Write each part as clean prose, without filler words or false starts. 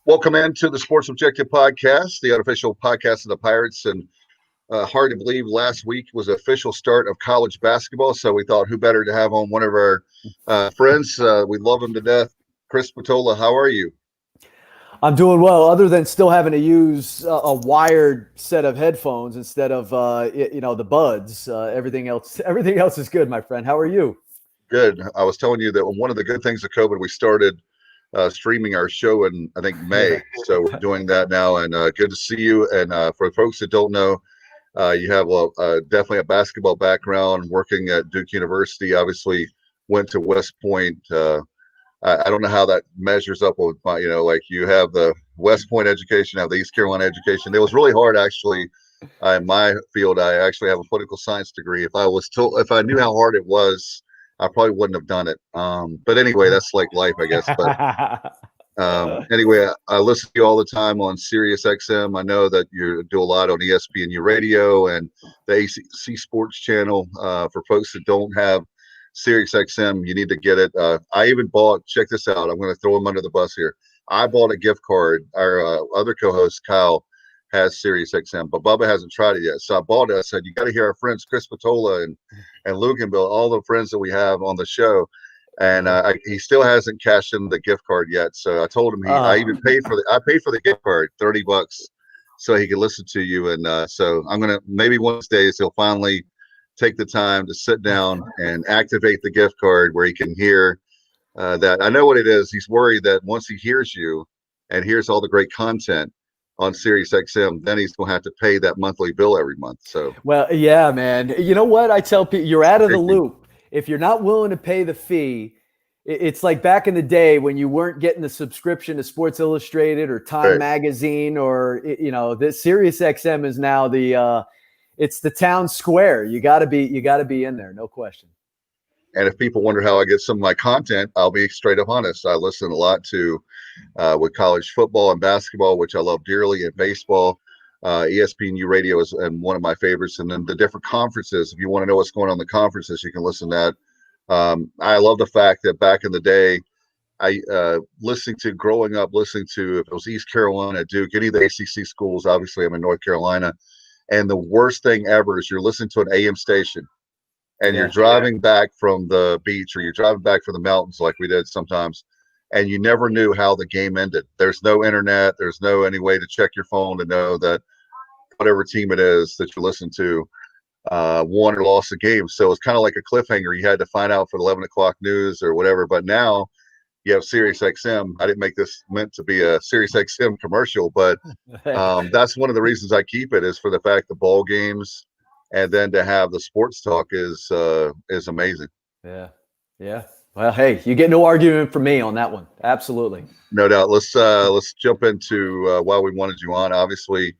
Welcome into the Sports Objective Podcast, the unofficial podcast of the Pirates. And hard to believe last week was the official start of college basketball. So we thought who better to have on one of our friends. We love him to death. Chris Spatola, how are you? I'm doing well, other than still having to use a wired set of headphones instead of the buds. Everything else is good, my friend. How are you? Good. I was telling you that one of the good things of COVID, we started streaming our show in, I think, May. So we're doing that now, and good to see you. And for folks that don't know, you have definitely a basketball background, working at Duke University, obviously went to West Point. I don't know how that measures up with my, like you have the West Point education, have the East Carolina education. It was really hard, actually. In my field, I actually have a political science degree. If I knew how hard it was, I probably wouldn't have done it. But anyway, that's like life, I guess. But anyway, I listen to you all the time on Sirius XM. I know that you do a lot on ESPNU Radio and the ACC Sports Channel. For folks that don't have Sirius XM, you need to get it. I even bought, check this out, I'm going to throw him under the bus here. I bought a gift card. Our other co-host, Kyle, has Sirius XM, but Bubba hasn't tried it yet. So I bought it. I said, you got to hear our friends, Chris Spatola and Luke and Bill, all the friends that we have on the show. And he still hasn't cashed in the gift card yet. So I told him I even paid for the gift card, $30, so he could listen to you. And so I'm going to, maybe one of these days he'll finally take the time to sit down and activate the gift card where he can hear that. I know what it is. He's worried that once he hears you and hears all the great content on Sirius XM, then he's going to have to pay that monthly bill every month. So, well, yeah, man. You know what? I tell people, you're out of the loop. If you're not willing to pay the fee, it's like back in the day when you weren't getting the subscription to Sports Illustrated or Time Magazine, or the Sirius XM is now it's the town square. You got to be in there, no question. And if people wonder how I get some of my content, I'll be straight up honest. I listen a lot to with college football and basketball, which I love dearly, and baseball. ESPNU Radio is one of my favorites. And then the different conferences. If you want to know what's going on in the conferences, you can listen to that. I love the fact that back in the day, growing up listening to, if it was East Carolina, Duke, any of the ACC schools, obviously I'm in North Carolina. And the worst thing ever is you're listening to an AM station and you're driving back from the beach or you're driving back from the mountains like we did sometimes, and you never knew how the game ended. There's no internet. There's no any way to check your phone to know that whatever team it is that you listen to won or lost the game. So it's kind of like a cliffhanger. You had to find out for the 11 o'clock news or whatever. But now you have Sirius XM. I didn't make this meant to be a Sirius XM commercial, but that's one of the reasons I keep it, is for the fact the ball games and then to have the sports talk is amazing. Yeah. Well, hey, you get no argument from me on that one. Absolutely. No doubt. Let's jump into why we wanted you on. Obviously,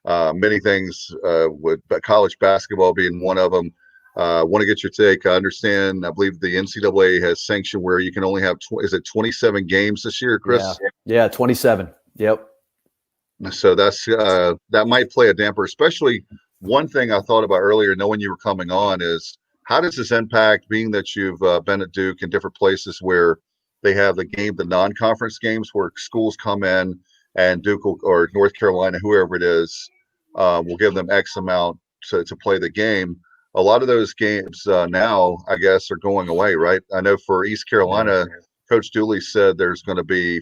many things with college basketball being one of them. Want to get your take. I understand. I believe the NCAA has sanctioned where you can only have 27 games this year, Chris? Yeah, 27. Yep. So that's that might play a damper. Especially one thing I thought about earlier, knowing you were coming on, is how does this impact, being that you've been at Duke in different places where they have the non-conference games where schools come in and Duke or North Carolina, whoever it is, will give them X amount to play the game. A lot of those games now, I guess, are going away, right? I know for East Carolina, Coach Dooley said there's going to be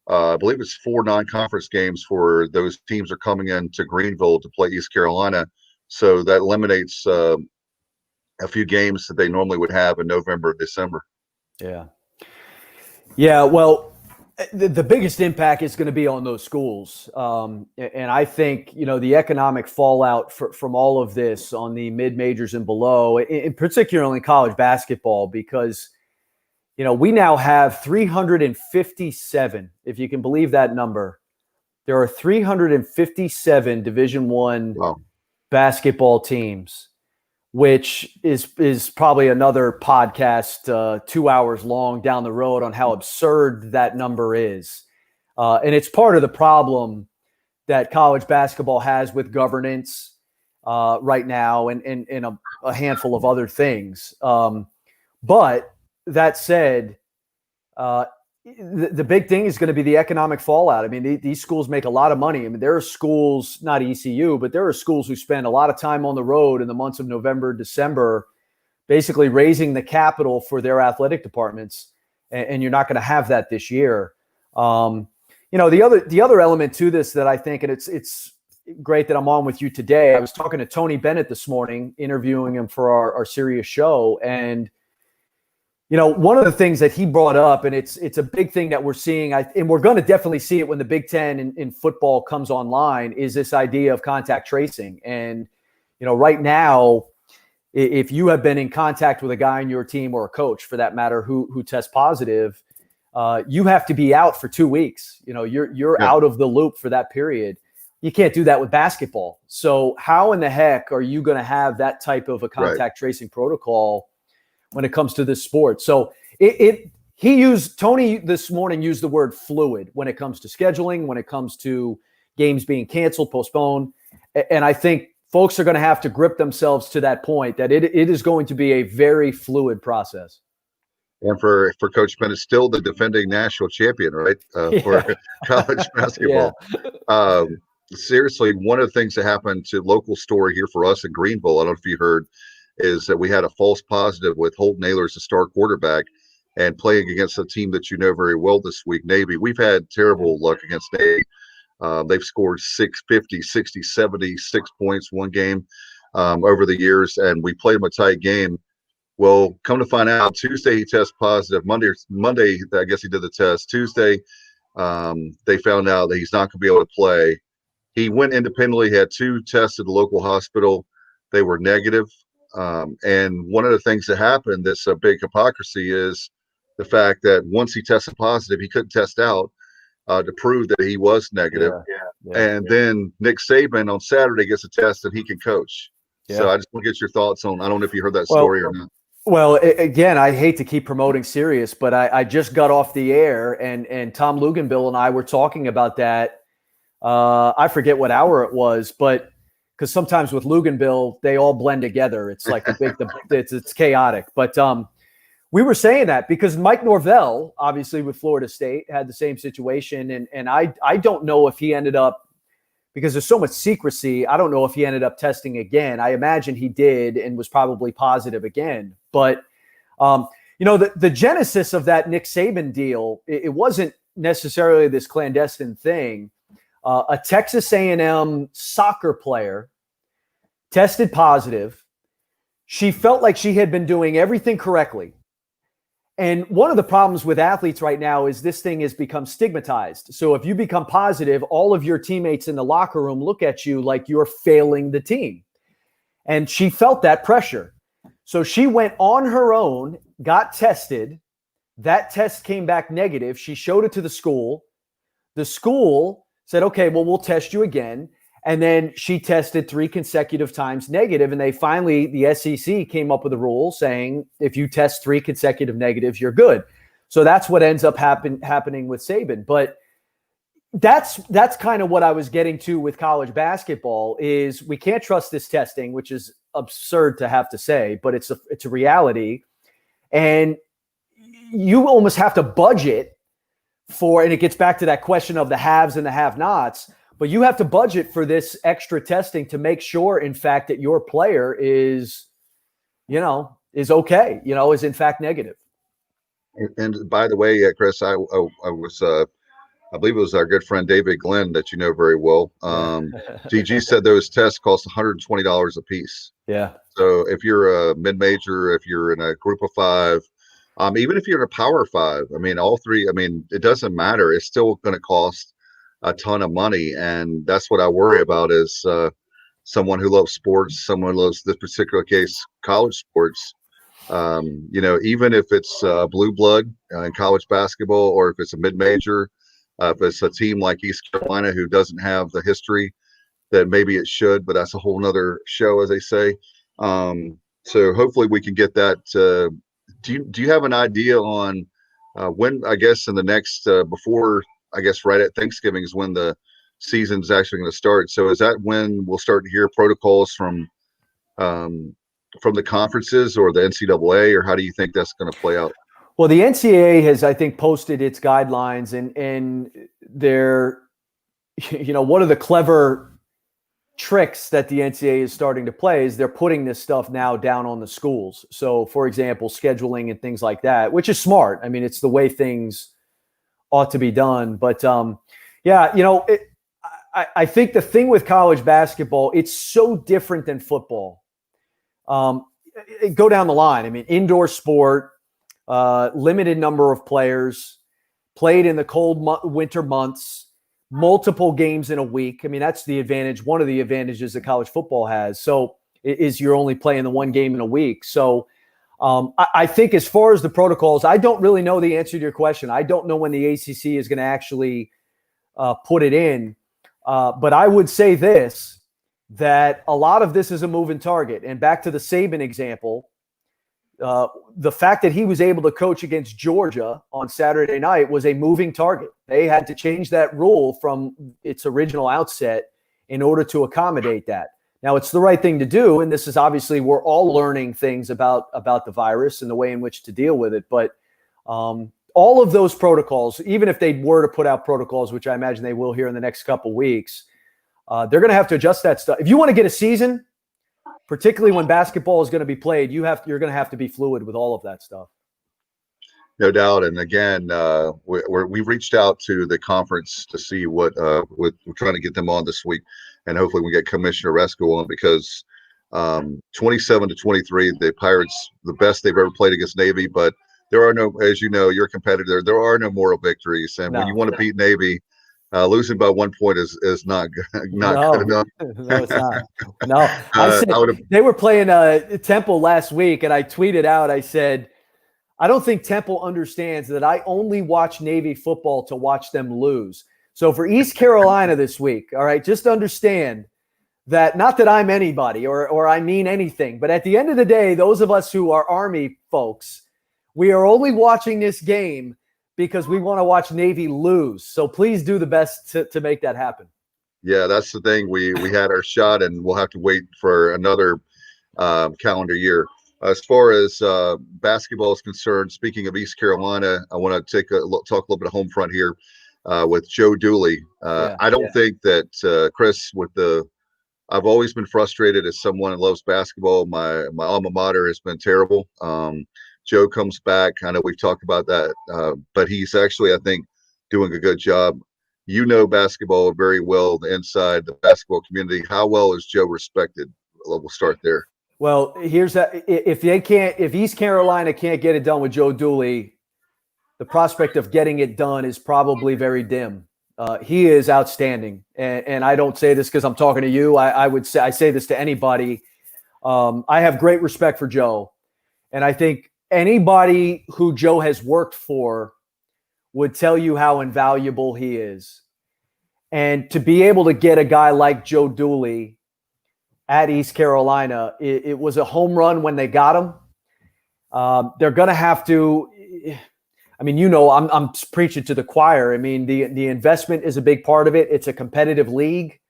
I believe it's 4 non-conference games for those teams are coming into Greenville to play East Carolina. So that eliminates a few games that they normally would have in November and December. Yeah. Well, the biggest impact is going to be on those schools. And I think, the economic fallout from all of this on the mid-majors and below, in particularly in college basketball, because, we now have 357, if you can believe that number. There are 357 Division I basketball teams, which is probably another podcast 2 hours long down the road on how absurd that number is. And it's part of the problem that college basketball has with governance right now and a handful of other things. But that said, the big thing is going to be the economic fallout. I mean, these schools make a lot of money. I mean, there are schools, not ECU, but there are schools who spend a lot of time on the road in the months of November, December, basically raising the capital for their athletic departments. And you're not going to have that this year. The other element to this that I think, and it's great that I'm on with you today. I was talking to Tony Bennett this morning, interviewing him for our Sirius show. And one of the things that he brought up, and it's a big thing that we're seeing, and we're going to definitely see it when the Big Ten in football comes online, is this idea of contact tracing. And, right now, if you have been in contact with a guy on your team or a coach, for that matter, who tests positive, you have to be out for 2 weeks. You're out of the loop for that period. You can't do that with basketball. So how in the heck are you going to have that type of a contact tracing protocol when it comes to this sport? So Tony this morning used the word fluid when it comes to scheduling, when it comes to games being canceled, postponed. And I think folks are going to have to grip themselves to that point, that it is going to be a very fluid process. And for Coach Bennett, still the defending national champion, right? For college basketball. Yeah. Seriously, one of the things that happened to local story here for us in Greenville, I don't know if you heard, is that we had a false positive with Holt Naylor as a star quarterback and playing against a team that you know very well this week, Navy. We've had terrible luck against Navy. They've scored 50, 60, 76 points one game over the years, and we played them a tight game. Well, come to find out, Tuesday he tested positive. Monday, I guess he did the test. Tuesday, they found out that he's not going to be able to play. He went independently. He had 2 tests at the local hospital. They were negative. And one of the things that happened that's a big hypocrisy is the fact that once he tested positive, he couldn't test out to prove that he was negative. And then Nick Saban on Saturday gets a test that he can coach. So I just want to get your thoughts on, I don't know if you heard that story or not. Well, again, I hate to keep promoting Sirius, but I just got off the air and Tom Luganbill and I were talking about that. I forget what hour it was, but because sometimes with Luganbill, they all blend together. It's like it's chaotic. But we were saying that because Mike Norvell, obviously with Florida State, had the same situation. And I don't know if he ended up, because there's so much secrecy, I don't know if he ended up testing again. I imagine he did and was probably positive again. But, the genesis of that Nick Saban deal, it wasn't necessarily this clandestine thing. A Texas A&M soccer player tested positive. She felt like she had been doing everything correctly. And one of the problems with athletes right now is this thing has become stigmatized. So if you become positive, all of your teammates in the locker room look at you like you're failing the team. And she felt that pressure. So she went on her own, got tested. That test came back negative. She showed it to the school. The school said, okay, well, we'll test you again. And then she tested 3 consecutive times negative. And the SEC came up with a rule saying, if you test 3 consecutive negatives, you're good. So that's what ends up happening with Saban. But that's kind of what I was getting to with college basketball is we can't trust this testing, which is absurd to have to say, but it's a reality. And you almost have to budget for, and it gets back to that question of the haves and the have-nots, but you have to budget for this extra testing to make sure, in fact, that your player is okay, is in fact negative. And by the way, Chris, I was, I believe it was our good friend David Glenn that you know very well. GG said those tests cost $120 a piece. Yeah. So if you're a mid-major, if you're in a group of 5, even if you're in a power 5, all 3, it doesn't matter. It's still going to cost a ton of money. And that's what I worry about is someone who loves sports, someone who loves this particular case, college sports. Even if it's blue blood in college basketball, or if it's a mid-major, if it's a team like East Carolina who doesn't have the history that maybe it should, but that's a whole nother show, as they say. So hopefully we can get that. Do you have an idea on when, I guess, in the next before, I guess, right at Thanksgiving is when the season's actually going to start. So is that when we'll start to hear protocols from the conferences or the NCAA, or how do you think that's going to play out? Well, the NCAA has, I think, posted its guidelines, and they're, one of the clever tricks that the NCAA is starting to play is they're putting this stuff now down on the schools. So, for example, scheduling and things like that, which is smart. I mean, it's the way things ought to be done. But I think the thing with college basketball, it's so different than football. Go down the line. I mean, indoor sport, limited number of players, played in the cold winter months, multiple games in a week. I mean, that's the advantage. One of the advantages that college football has. So is you're only playing the one game in a week. So I think as far as the protocols, I don't really know the answer to your question. I don't know when the ACC is going to actually put it in. But I would say this, that a lot of this is a moving target. And back to the Saban example, the fact that he was able to coach against Georgia on Saturday night was a moving target. They had to change that rule from its original outset in order to accommodate that. Now, it's the right thing to do, and this is obviously, we're all learning things about the virus and the way in which to deal with it. But all of those protocols, even if they were to put out protocols, which I imagine they will here in the next couple weeks, they're going to have to adjust that stuff. If you want to get a season, particularly when basketball is going to be played, you're going to have to be fluid with all of that stuff. No doubt. And again, we reached out to the conference to see what we're trying to get them on this week, and hopefully we get Commissioner Resco on, because 27-23, the Pirates, the best they've ever played against Navy, but there are no, as you know, you're a competitor, there are no moral victories. And when you want to beat Navy, losing by 1 point is not good enough. No, it's not. No, they were playing Temple last week, and I tweeted out, I said, I don't think Temple understands that I only watch Navy football to watch them lose. So for East Carolina this week, all right, just understand that, not that I'm anybody or I mean anything, but at the end of the day, those of us who are Army folks, we are only watching this game because we want to watch Navy lose. So please do the best to make that happen. Yeah, that's the thing. We had our shot, and we'll have to wait for another calendar year. As far as basketball is concerned, speaking of East Carolina, I want to talk a little bit of home front here with Joe Dooley. I don't think that Chris, I've always been frustrated as someone who loves basketball. My alma mater has been terrible. Joe comes back. I know we've talked about that, but he's actually, I think, doing a good job. You know basketball very well, the inside, the basketball community. How well is Joe respected? We'll start there. Well, here's that. If East Carolina can't get it done with Joe Dooley, the prospect of getting it done is probably very dim. He is outstanding. And I don't say this because I'm talking to you. I say this to anybody. I have great respect for Joe. And I think anybody who Joe has worked for would tell you how invaluable he is. And to be able to get a guy like Joe Dooley at East Carolina, it was a home run when they got him. They're going to have to, I mean, I'm preaching to the choir. I mean, the investment is a big part of it. It's a competitive league.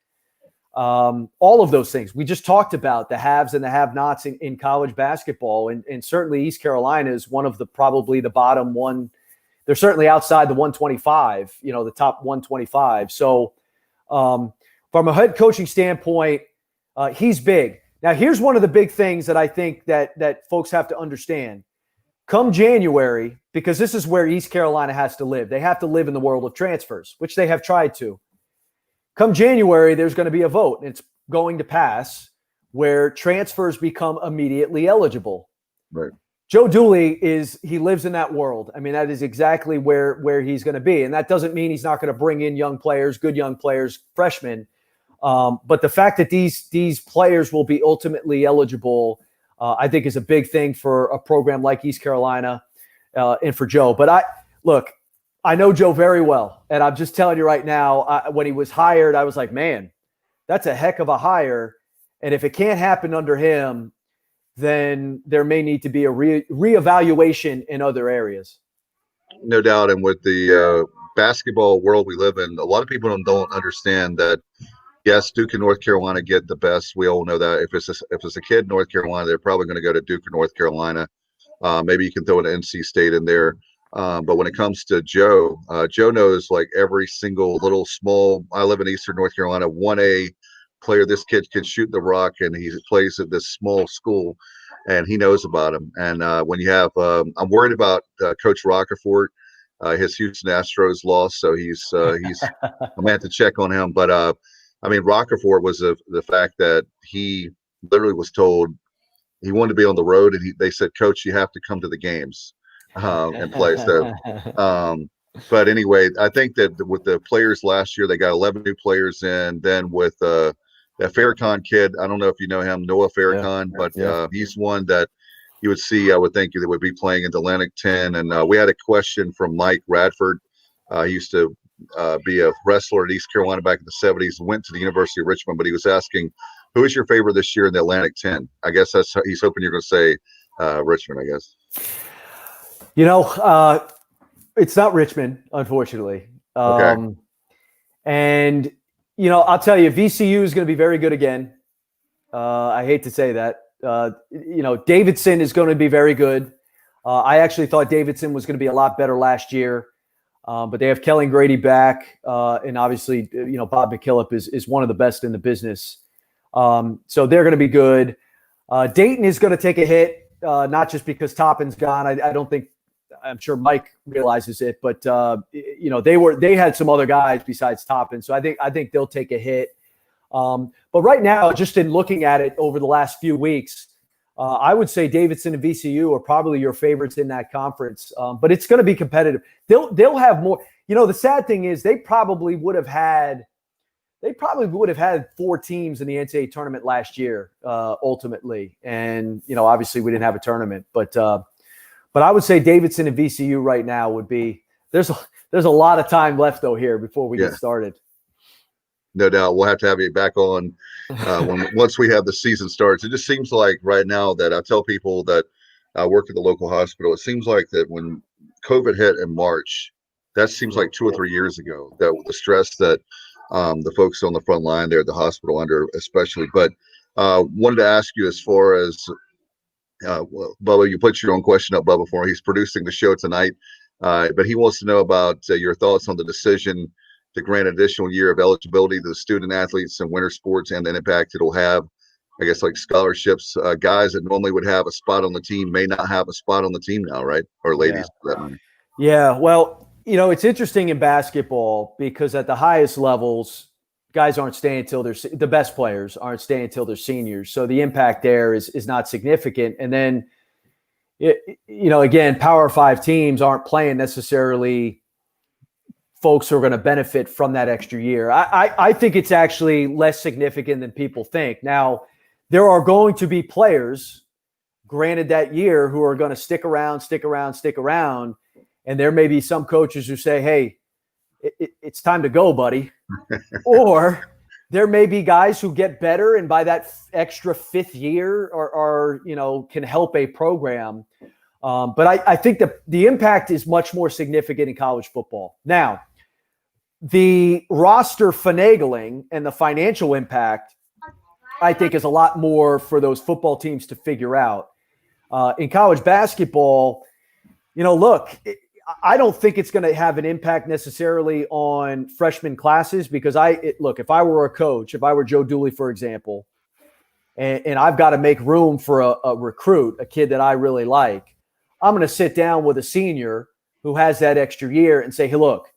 All of those things. We just talked about the haves and the have-nots in college basketball. And certainly East Carolina is one of probably the bottom one. They're certainly outside the 125, the top 125. So from a head coaching standpoint, he's big. Now, here's one of the big things that I think that folks have to understand. Come January, because this is where East Carolina has to live. They have to live in the world of transfers, which they have tried to. Come January, there's going to be a vote, and it's going to pass, where transfers become immediately eligible. Right. Joe Dooley he lives in that world. I mean, that is exactly where he's going to be. And that doesn't mean he's not going to bring in good young players, freshmen. But the fact that these players will be ultimately eligible, I think, is a big thing for a program like East Carolina and for Joe. But I know Joe very well, and I'm just telling you right now, when he was hired, I was like, man, that's a heck of a hire. And if it can't happen under him, then there may need to be a reevaluation in other areas. No doubt. And with the basketball world we live in, a lot of people don't understand that. Yes, Duke and North Carolina get the best. We all know that. If it's a kid in North Carolina, they're probably going to go to Duke or North Carolina. Maybe you can throw an NC State in there. But when it comes to Joe, Joe knows like every single little small. I live in Eastern North Carolina. 1A player. This kid can shoot the rock, and he plays at this small school, and he knows about him. And when you have, I'm worried about Coach Rockerford. His Houston Astros lost, so he's I'm gonna have to check on him. But I mean, Rockerford was the fact that he literally was told he wanted to be on the road, and they said, Coach, you have to come to the games and play. So, but anyway, I think that with the players last year, they got 11 new players in. Then with that Farrakhan kid, I don't know if you know him, Noah Farrakhan, but he's one that you would see, I would think, that would be playing in the Atlantic 10. And we had a question from Mike Radford. He used to be a wrestler at East Carolina back in the 70s, went to the University of Richmond, but he was asking, who is your favorite this year in the Atlantic 10? I guess he's hoping you're going to say Richmond, I guess. You know, it's not Richmond, unfortunately. Okay. And, you know, I'll tell you, VCU is going to be very good again. I hate to say that. You know, Davidson is going to be very good. I actually thought Davidson was going to be a lot better last year. But they have Kelly Grady back. And obviously, you know, Bob McKillop is one of the best in the business. So they're going to be good. Dayton is going to take a hit, not just because Toppin's gone. I don't think, I'm sure Mike realizes it, but you know, they had some other guys besides Toppin. So I think they'll take a hit. But right now, just in looking at it over the last few weeks, I would say Davidson and VCU are probably your favorites in that conference. But it's going to be competitive. They'll have more. You know, the sad thing is they probably would have had 4 teams in the NCAA tournament last year, ultimately. And, you know, obviously we didn't have a tournament, but I would say Davidson and VCU right now would be, there's a lot of time left though here before we get started. No doubt. We'll have to have you back on once we have the season starts. It just seems like right now that I tell people that I work at the local hospital, it seems like that when COVID hit in March, that seems like 2 or 3 years ago, that the stress that the folks on the front line there at the hospital under especially. But wanted to ask you as far as, well, Bubba, you put your own question up, Bubba, for him. He's producing the show tonight, but he wants to know about your thoughts on the decision to grant an additional year of eligibility to the student athletes in winter sports and the impact it'll have, I guess, like scholarships. Guys that normally would have a spot on the team may not have a spot on the team now, right? Or ladies, for that matter. Yeah, well, you know, it's interesting in basketball because at the highest levels, guys aren't staying until the best players aren't staying until they're seniors. So the impact there is not significant. And then, you know, again, Power 5 teams aren't playing necessarily folks who are going to benefit from that extra year. I think it's actually less significant than people think. Now, there are going to be players, granted that year, who are going to stick around. And there may be some coaches who say, hey, it's time to go, buddy. Or there may be guys who get better and by that extra 5th year are you know, can help a program. But I think the impact is much more significant in college football. Now, the roster finagling and the financial impact, I think, is a lot more for those football teams to figure out. In college basketball, you know, look, I don't think it's going to have an impact necessarily on freshman classes because look, if I were a coach, if I were Joe Dooley, for example, and I've got to make room for a recruit, a kid that I really like, I'm going to sit down with a senior who has that extra year and say, hey, look,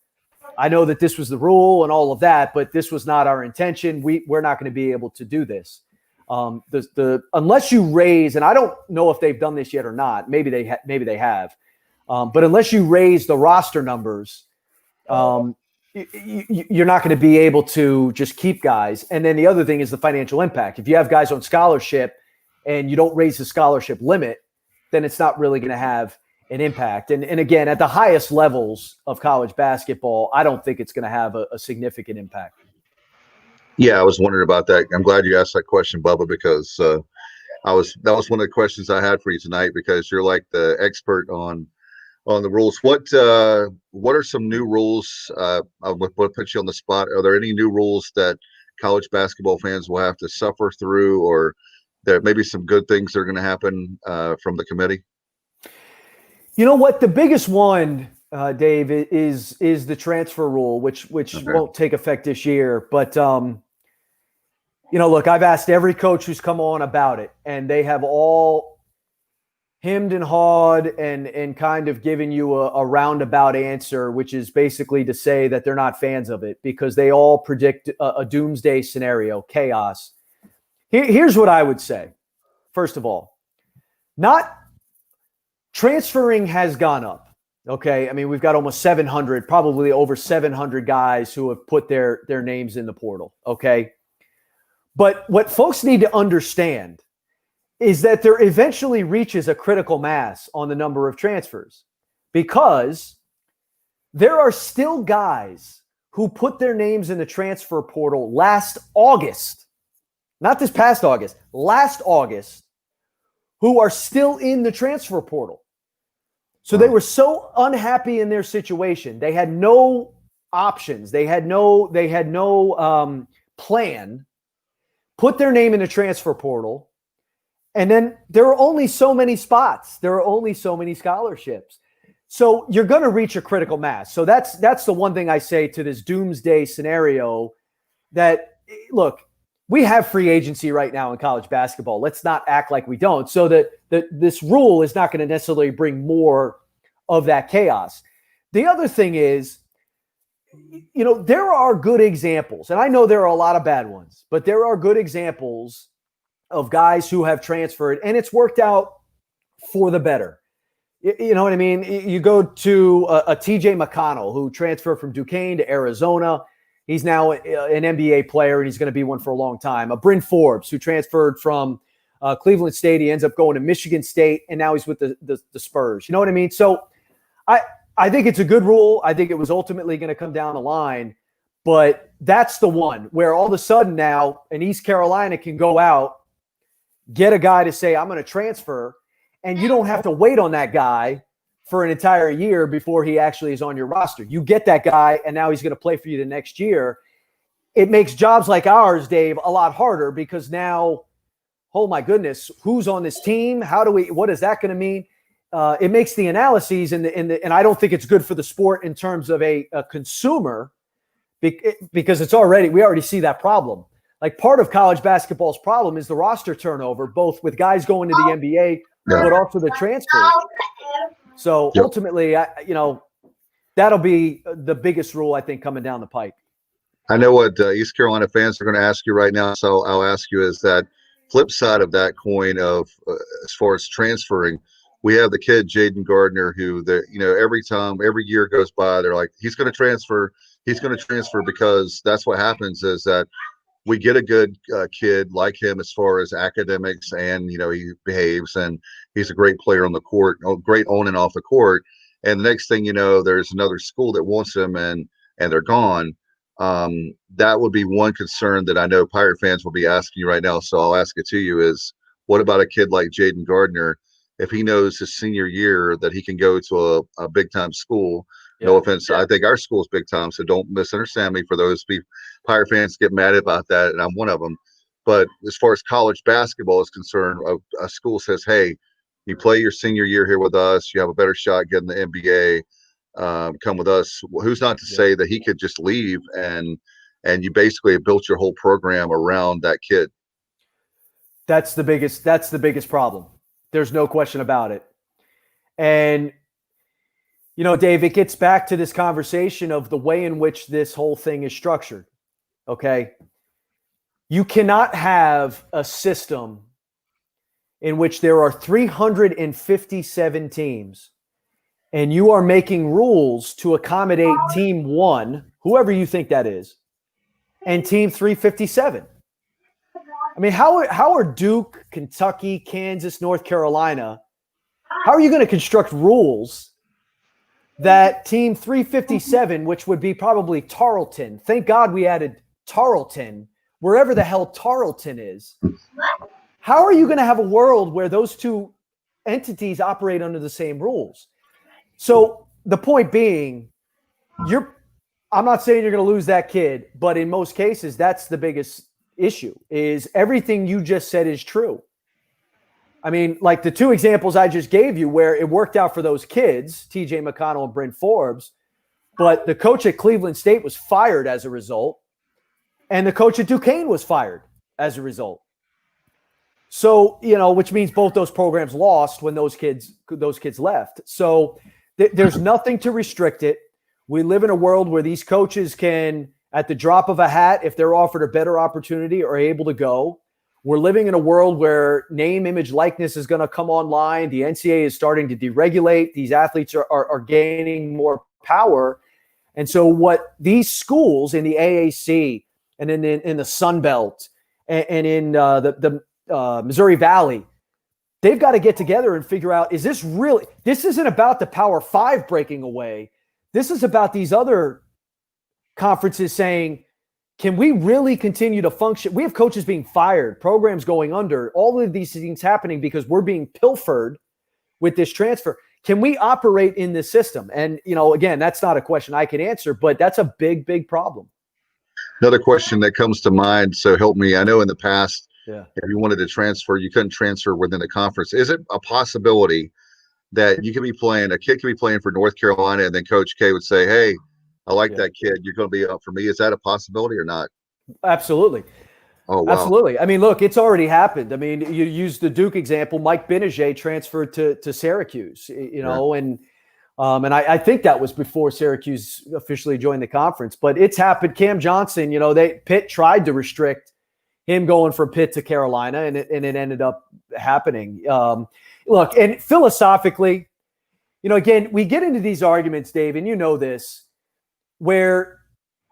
I know that this was the rule and all of that, but this was not our intention. We're not going to be able to do this. Unless you raise, and I don't know if they've done this yet or not. Maybe they have. But unless you raise the roster numbers, you're not going to be able to just keep guys. And then the other thing is the financial impact. If you have guys on scholarship and you don't raise the scholarship limit, then it's not really going to have an impact. And again, at the highest levels of college basketball, I don't think it's going to have a significant impact. Yeah, I was wondering about that. I'm glad you asked that question, Bubba, because that was one of the questions I had for you tonight, because you're like the expert on the rules. What are some new rules? I would put you on the spot. Are there any new rules that college basketball fans will have to suffer through, or there may be some good things that are going to happen from the committee? You know what? The biggest one, Dave, is the transfer rule, which Okay. won't take effect this year. But look, I've asked every coach who's come on about it, and they have all hemmed and hawed and kind of given you a roundabout answer, which is basically to say that they're not fans of it because they all predict a doomsday scenario, chaos. Here's what I would say. First of all, not transferring has gone up. Okay. I mean, we've got almost 700, probably over 700 guys who have put their names in the portal. Okay. But what folks need to understand is that there eventually reaches a critical mass on the number of transfers because there are still guys who put their names in the transfer portal last August, not this past August, last August, who are still in the transfer portal. So they were so unhappy in their situation. They had no options. They had no plan, put their name in the transfer portal. And then there are only so many spots. There are only so many scholarships. So you're going to reach a critical mass. So that's the one thing I say to this doomsday scenario that, look, we have free agency right now in college basketball. Let's not act like we don't. So that this rule is not going to necessarily bring more of that chaos. The other thing is, there are good examples, and I know there are a lot of bad ones, but there are good examples of guys who have transferred and it's worked out for the better. You know what I mean? You go to a TJ McConnell who transferred from Duquesne to Arizona. He's now an NBA player and he's going to be one for a long time. A Bryn Forbes who transferred from Cleveland State. He ends up going to Michigan State and now he's with the Spurs. You know what I mean? So I think it's a good rule. I think it was ultimately going to come down the line, but that's the one where all of a sudden now an East Carolina can go out, get a guy to say, I'm going to transfer, and you don't have to wait on that guy for an entire year before he actually is on your roster. You get that guy, and now he's going to play for you the next year. It makes jobs like ours, Dave, a lot harder because now, oh my goodness, who's on this team? What is that going to mean? It makes the analyses and I don't think it's good for the sport in terms of a consumer because we already see that problem. Like part of college basketball's problem is the roster turnover, both with guys going to the NBA, but also the transfers. So ultimately, that'll be the biggest rule, I think, coming down the pike. I know what East Carolina fans are going to ask you right now, so I'll ask you is that flip side of that coin of as far as transferring, we have the kid Jaden Gardner who every year goes by, they're like, he's going to transfer because that's what happens is that we get a good kid like him as far as academics and, he behaves and he's a great player on the court, great on and off the court. And the next thing you know, there's another school that wants him and they're gone. That would be one concern that I know Pirate fans will be asking you right now. So I'll ask it to you is what about a kid like Jaden Gardner? If he knows his senior year that he can go to a big time school, no offense, I think our school is big time, so don't misunderstand me for those Pirate fans get mad about that, and I'm one of them. But as far as college basketball is concerned, a school says, hey, you play your senior year here with us, you have a better shot getting the NBA, come with us. Who's not to say that he could just leave and you basically have built your whole program around that kid? That's the biggest problem. There's no question about it. And Dave, it gets back to this conversation of the way in which this whole thing is structured. Okay. You cannot have a system in which there are 357 teams and you are making rules to accommodate team 1, whoever you think that is, and team 357. I mean, how are Duke, Kentucky, Kansas, North Carolina, how are you going to construct rules that team 357, which would be probably Tarleton, thank God we added Tarleton, wherever the hell Tarleton is. How are you going to have a world where those two entities operate under the same rules? So the point being, I'm not saying you're going to lose that kid, but in most cases, that's the biggest issue is everything you just said is true. I mean, like the two examples I just gave you where it worked out for those kids, TJ McConnell and Bryn Forbes, but the coach at Cleveland State was fired as a result, and the coach at Duquesne was fired as a result. So, which means both those programs lost when those kids left. So there's nothing to restrict it. We live in a world where these coaches can, at the drop of a hat, if they're offered a better opportunity, are able to go. We're living in a world where name, image, likeness is going to come online. The NCAA is starting to deregulate. These athletes are gaining more power. And so what these schools in the AAC and in the Sun Belt and in the Missouri Valley, they've got to get together and figure out, this isn't about the Power Five breaking away. This is about these other conferences saying, can we really continue to function? We have coaches being fired, programs going under, all of these things happening because we're being pilfered with this transfer. Can we operate in this system? And, again, that's not a question I can answer, but that's a big, big problem. Another question that comes to mind, so help me. I know in the past, if you wanted to transfer, you couldn't transfer within the conference. Is it a possibility that you could be playing, a kid could be playing for North Carolina, and then Coach K would say, hey, I like that kid. You're going to be up for me. Is that a possibility or not? Absolutely. Oh, wow. Absolutely. I mean, look, it's already happened. I mean, you use the Duke example. Mike Biniget transferred to Syracuse, and I think that was before Syracuse officially joined the conference. But it's happened. Cam Johnson, Pitt tried to restrict him going from Pitt to Carolina, and it ended up happening. Look, and philosophically, again, we get into these arguments, Dave, and this, where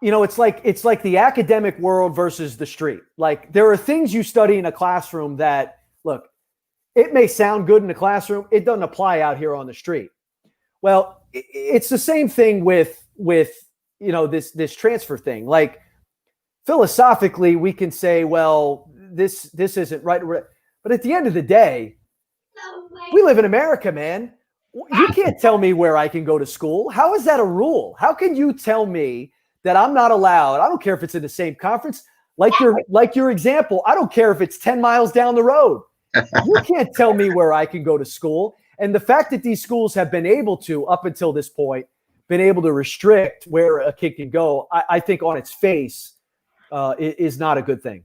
it's like the academic world versus the street. Like, there are things you study in a classroom that, look, it may sound good in the classroom, it doesn't apply out here on the street. Well, it's the same thing with this transfer thing. Like, philosophically, we can say, well, this isn't right, but at the end of the day, we live in America, man. You can't tell me where I can go to school. How is that a rule? How can you tell me that I'm not allowed? I don't care if it's in the same conference. Like your example, I don't care if it's 10 miles down the road. You can't tell me where I can go to school. And the fact that these schools have been able to, up until this point, been able to restrict where a kid can go, I think on its face is not a good thing.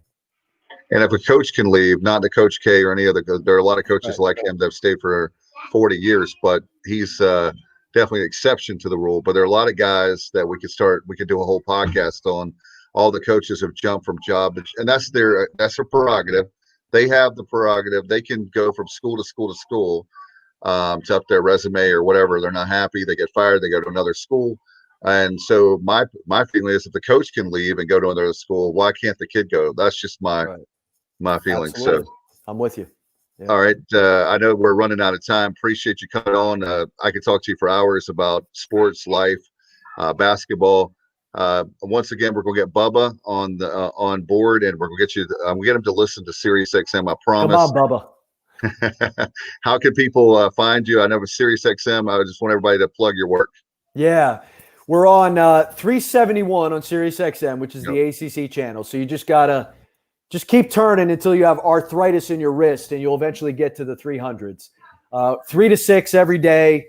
And if a coach can leave, not the Coach K or any other, there are a lot of coaches like him that have stayed for 40 years, but he's definitely an exception to the rule. But there are a lot of guys that we could do a whole podcast on. All the coaches have jumped from job, and that's their prerogative. They have the prerogative. They can go from school to school to school to up their resume or whatever. They're not happy, they get fired, they go to another school. And so my feeling is, if the coach can leave and go to another school, why can't the kid go? That's just my feeling. Absolutely. So I'm with you. Yeah. All right. I know we're running out of time. Appreciate you coming on. I could talk to you for hours about sports, life, basketball. Once again, we're going to get Bubba on board, and we're going to get you. We get him to listen to SiriusXM. I promise. Come on, Bubba. How can people find you? I know with SiriusXM, I just want everybody to plug your work. Yeah, we're on 371 on SiriusXM, which is the ACC channel. So you just gotta keep turning until you have arthritis in your wrist, and you'll eventually get to the 300s. 3 to 6 every day.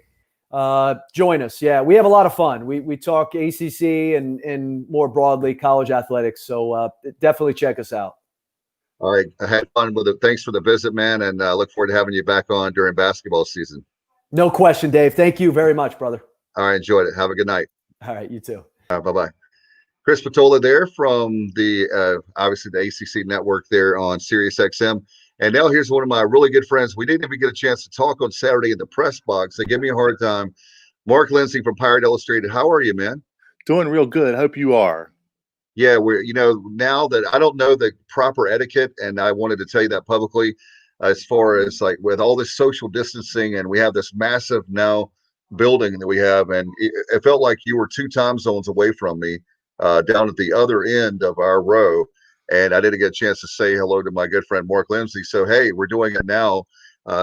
Join us. Yeah, we have a lot of fun. We talk ACC and more broadly college athletics. So definitely check us out. All right. I had fun with it. Thanks for the visit, man. And look forward to having you back on during basketball season. No question, Dave. Thank you very much, brother. All right. Enjoyed it. Have a good night. All right. You too. Bye-bye. Chris Spatola there from the obviously the ACC network there on SiriusXM. And now here's one of my really good friends. We didn't even get a chance to talk on Saturday in the press box. They give me a hard time. Mark Lindsay from Pirate Illustrated. How are you, man? Doing real good. Hope you are. Yeah, we're, now that I don't know the proper etiquette, and I wanted to tell you that publicly, as far as like with all this social distancing, and we have this massive now building that we have, and it felt like you were 2 time zones away from me, down at the other end of our row. And I didn't get a chance to say hello to my good friend, Mark Lindsay. So, hey, we're doing it now,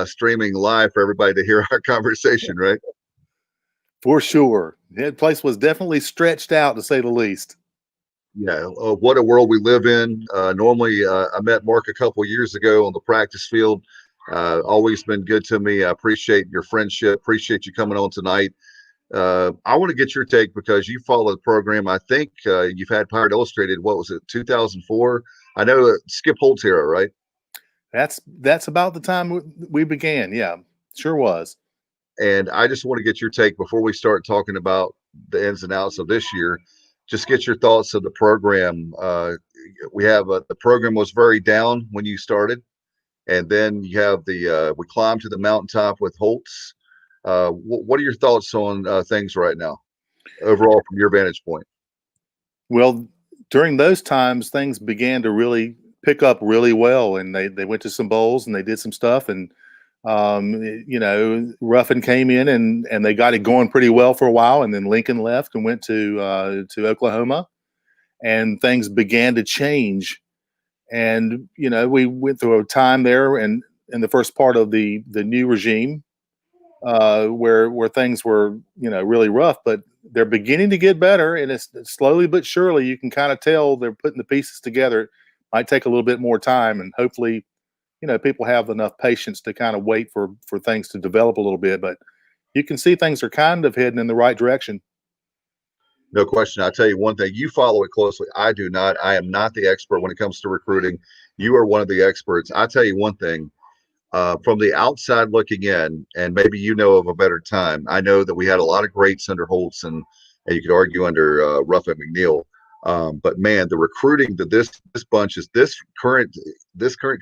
streaming live for everybody to hear our conversation, right? For sure. That place was definitely stretched out, to say the least. Yeah, what a world we live in. Normally, I met Mark a couple of years ago on the practice field. Always been good to me. I appreciate your friendship. Appreciate you coming on tonight. I want to get your take because you follow the program. I think you've had Pirate Illustrated. What was it, 2004? I know Skip Holt's era, right? That's about the time we began. Yeah, sure was. And I just want to get your take before we start talking about the ins and outs of this year. Just get your thoughts of the program. We have the program was very down when you started, and then you have we climbed to the mountaintop with Holtz. What are your thoughts on things right now, overall from your vantage point? Well, during those times, things began to really pick up really well, and they went to some bowls and they did some stuff, and Ruffin came in and they got it going pretty well for a while, and then Lincoln left and went to Oklahoma, and things began to change. And we went through a time there, and in the first part of the new regime, where things were really rough, but they're beginning to get better, and it's slowly but surely. You can kind of tell they're putting the pieces together. It might take a little bit more time, and hopefully people have enough patience to kind of wait for things to develop a little bit, but you can see things are kind of heading in the right direction. No question. I'll tell you one thing, you follow it closely. I do not. I am not the expert when it comes to recruiting. You are one of the experts. I'll tell you one thing, from the outside looking in, and maybe you know of a better time. I know that we had a lot of greats under Holtz, and you could argue under Ruffin McNeil. But man, the recruiting that this bunch is this current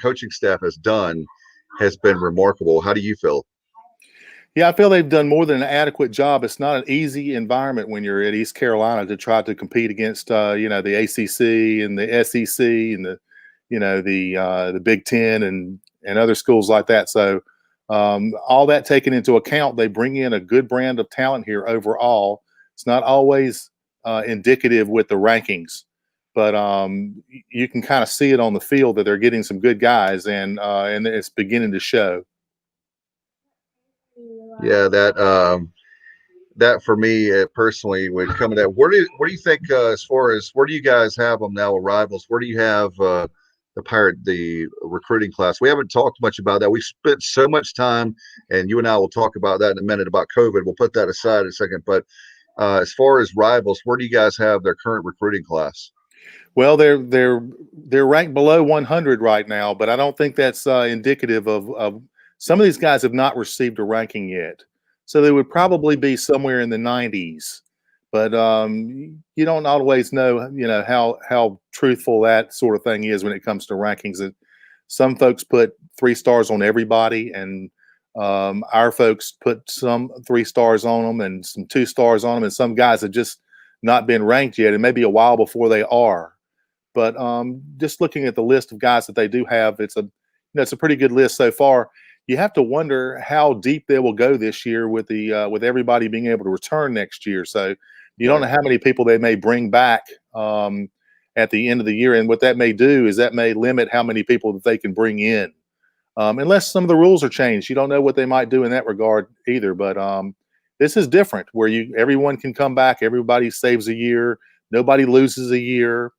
coaching staff has done has been remarkable. How do you feel? Yeah, I feel they've done more than an adequate job. It's not an easy environment when you're at East Carolina to try to compete against the ACC and the SEC and the Big Ten and other schools like that. So all that taken into account, they bring in a good brand of talent here overall. It's not always indicative with the rankings, but you can kind of see it on the field that they're getting some good guys, and it's beginning to show. Yeah, that for me personally would come to that. Where do you think as far as where do you guys have them now, arrivals? Where do you have the recruiting class? We haven't talked much about that. We spent so much time, and you and I will talk about that in a minute about COVID. We'll put that aside in a second, but as far as rivals, where do you guys have their current recruiting class? Well, they're ranked below 100 right now, but I don't think that's indicative of some of these guys have not received a ranking yet. So they would probably be somewhere in the 90s. But you don't always know, how truthful that sort of thing is when it comes to rankings. Some folks put 3 stars on everybody, and our folks put some 3 stars on them and some 2 stars on them, and some guys have just not been ranked yet, and maybe a while before they are. But just looking at the list of guys that they do have, it's a pretty good list so far. You have to wonder how deep they will go this year with everybody being able to return next year. So you don't know how many people they may bring back at the end of the year, and what that may do is that may limit how many people that they can bring in, unless some of the rules are changed. You don't know what they might do in that regard either. But this is different, where everyone can come back, everybody saves a year, nobody loses a year.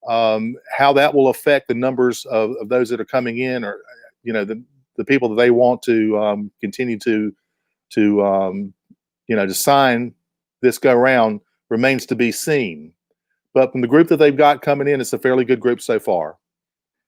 How that will affect the numbers of those that are coming in, or the people that they want to continue to sign this go round remains to be seen. But from the group that they've got coming in, it's a fairly good group so far.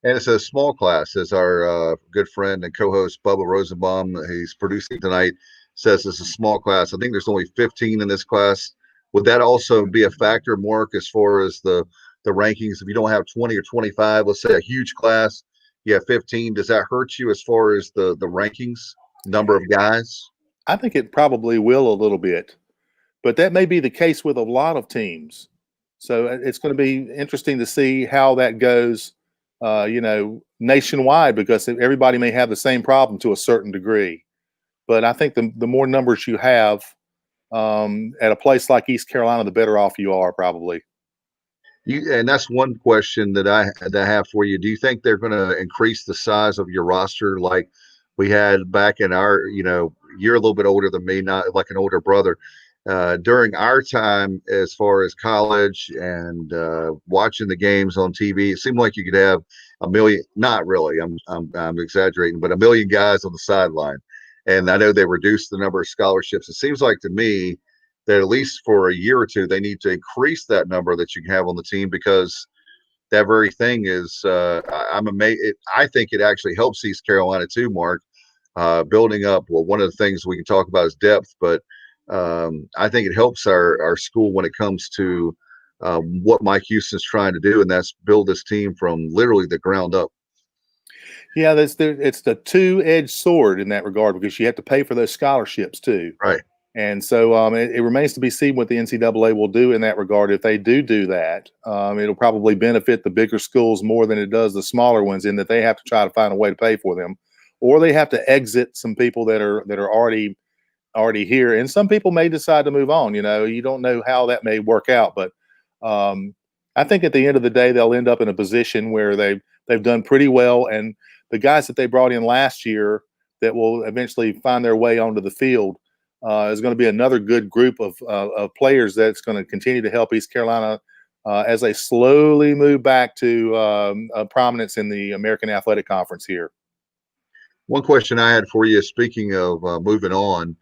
And it's a small class, as our good friend and co-host Bubba Rosenbaum, he's producing tonight, says it's a small class. I think there's only 15 in this class. Would that also be a factor, Mark, as far as the rankings? If you don't have 20 or 25, let's say a huge class, you have 15. Does that hurt you as far as the rankings, number of guys? I think it probably will a little bit, but that may be the case with a lot of teams. So it's going to be interesting to see how that goes, nationwide, because everybody may have the same problem to a certain degree. But I think the more numbers you have at a place like East Carolina, the better off you are probably. And that's one question that I have for you. Do you think they're going to increase the size of your roster like we had back in our, you're a little bit older than me, not like an older brother. during our time, as far as college and watching the games on TV, it seemed like you could have a million. Not really. I'm exaggerating, but a million guys on the sideline. And I know they reduced the number of scholarships. It seems like to me that at least for a year or two, they need to increase that number that you can have on the team, because that very thing is, I'm amazed. I think it actually helps East Carolina too, Mark, building up. Well, one of the things we can talk about is depth, but I think it helps our school when it comes to what Mike Houston's trying to do, and that's build this team from literally the ground up. Yeah, it's the two-edged sword in that regard, because you have to pay for those scholarships too. Right. And so it remains to be seen what the NCAA will do in that regard. If they do that, it'll probably benefit the bigger schools more than it does the smaller ones, in that they have to try to find a way to pay for them, or they have to exit some people that are already here. And some people may decide to move on. You don't know how that may work out, but I think at the end of the day, they'll end up in a position where they've done pretty well, and the guys that they brought in last year that will eventually find their way onto the field is going to be another good group of players that's going to continue to help East Carolina as they slowly move back to prominence in the American Athletic Conference here. One question I had for you, speaking of moving on,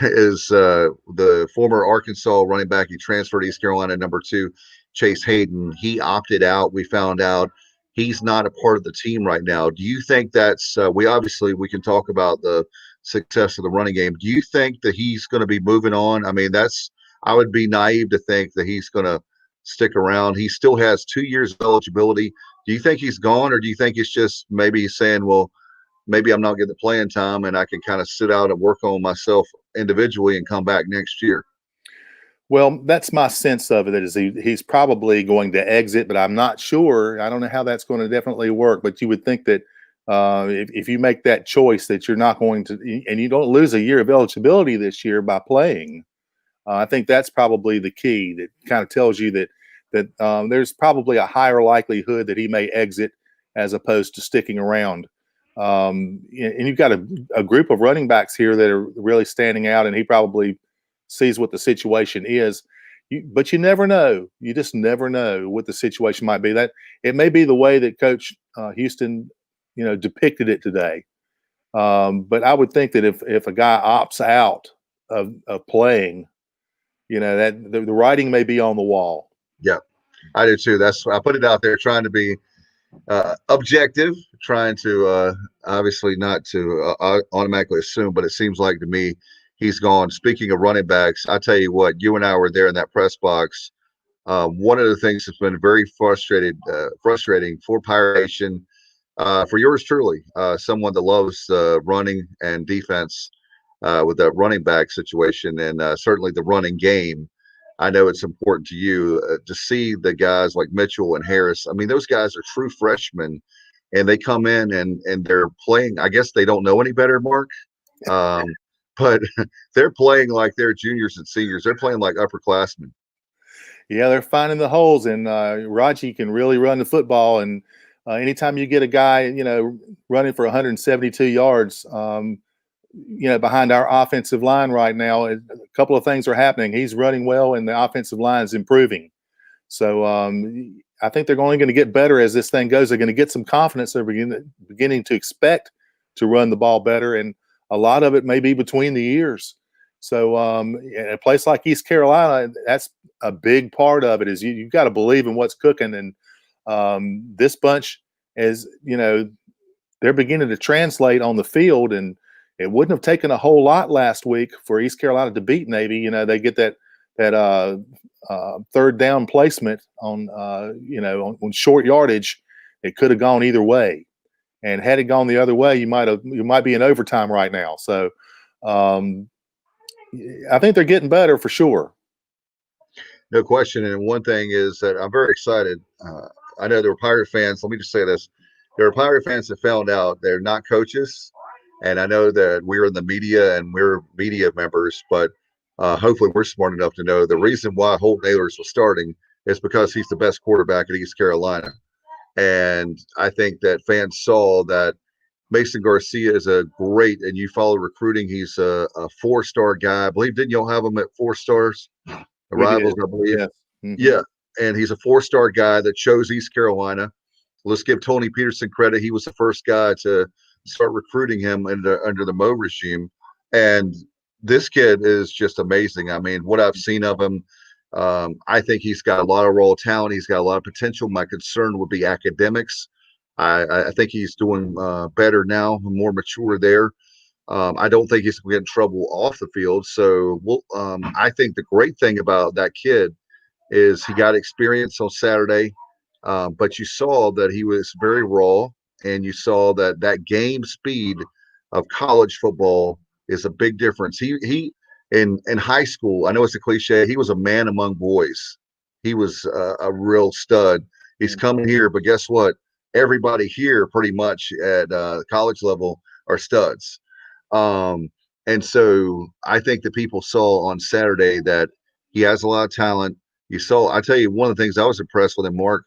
is the former Arkansas running back. He transferred to East Carolina, number 2, Chase Hayden. He opted out. We found out he's not a part of the team right now. Do you think that's we can talk about the success of the running game. Do you think that he's going to be moving on? I mean, I would be naive to think that he's going to stick around. He still has 2 years of eligibility. Do you think he's gone, or do you think it's just maybe he's saying, well, maybe I'm not getting the playing time and I can kind of sit out and work on myself individually and come back next year? Well, that's my sense of it, is he's probably going to exit, but I'm not sure. I don't know how that's going to definitely work, but you would think that if you make that choice, that you're not going to, and you don't lose a year of eligibility this year by playing. I think that's probably the key that kind of tells you that there's probably a higher likelihood that he may exit as opposed to sticking around. And you've got a group of running backs here that are really standing out, and he probably sees what the situation is. But you never know. You just never know what the situation might be. That it may be the way that Coach Houston, depicted it today. But I would think that if a guy opts out of playing, that the writing may be on the wall. Yeah, I do too. I put it out there trying to be objective, trying to obviously not to automatically assume, but it seems like to me he's gone. Speaking of running backs, I tell you what, you and I were there in that press box. One of the things that's been very frustrating for Pirate Nation, for yours truly, someone that loves running and defense with that running back situation, and certainly the running game. I know it's important to you to see the guys like Mitchell and Harris. I mean, those guys are true freshmen, and they come in and they're playing. I guess they don't know any better, Mark, but they're playing like they're juniors and seniors. They're playing like upperclassmen. Yeah, they're finding the holes, and Raji can really run the football. And anytime you get a guy, running for 172 yards, behind our offensive line right now, a couple of things are happening. He's running well, and the offensive line is improving. So I think they're only going to get better as this thing goes. They're going to get some confidence. They're beginning to expect to run the ball better, and a lot of it may be between the ears. So in a place like East Carolina, that's a big part of it. Is you've got to believe in what's cooking, and this bunch, as they're beginning to translate on the field, and it wouldn't have taken a whole lot last week for East Carolina to beat Navy. They get that third down placement on on short yardage. It could have gone either way, and had it gone the other way, you might be in overtime right now. So I think they're getting better for sure. No question. And one thing is that I'm very excited. I know there were Pirate fans. Let me just say this: there are Pirate fans that found out they're not coaches. And I know that we're in the media and we're media members, but hopefully we're smart enough to know the reason why Holt Nailers was starting is because he's the best quarterback at East Carolina. And I think that fans saw that Mason Garcia is a great, and you follow recruiting. He's a 4-star guy. I believe, didn't y'all have him at 4 stars? Arrivals, I believe. Yes. Mm-hmm. Yeah. And he's a 4-star guy that chose East Carolina. Let's give Tony Peterson credit. He was the first guy to start recruiting him under the Mo regime. And this kid is just amazing. I mean, what I've seen of him, I think he's got a lot of raw talent. He's got a lot of potential. My concern would be academics. I think he's doing better now, more mature there. I don't think he's going to get in trouble off the field. So I think the great thing about that kid is he got experience on Saturday, but you saw that he was very raw, and you saw that game speed of college football is a big difference. He in high school, I know it's a cliche, he was a man among boys. He was a real stud. He's coming here, but guess what? Everybody here pretty much at college level are studs. And so I think that people saw on Saturday that he has a lot of talent. I tell you, one of the things I was impressed with him, Mark,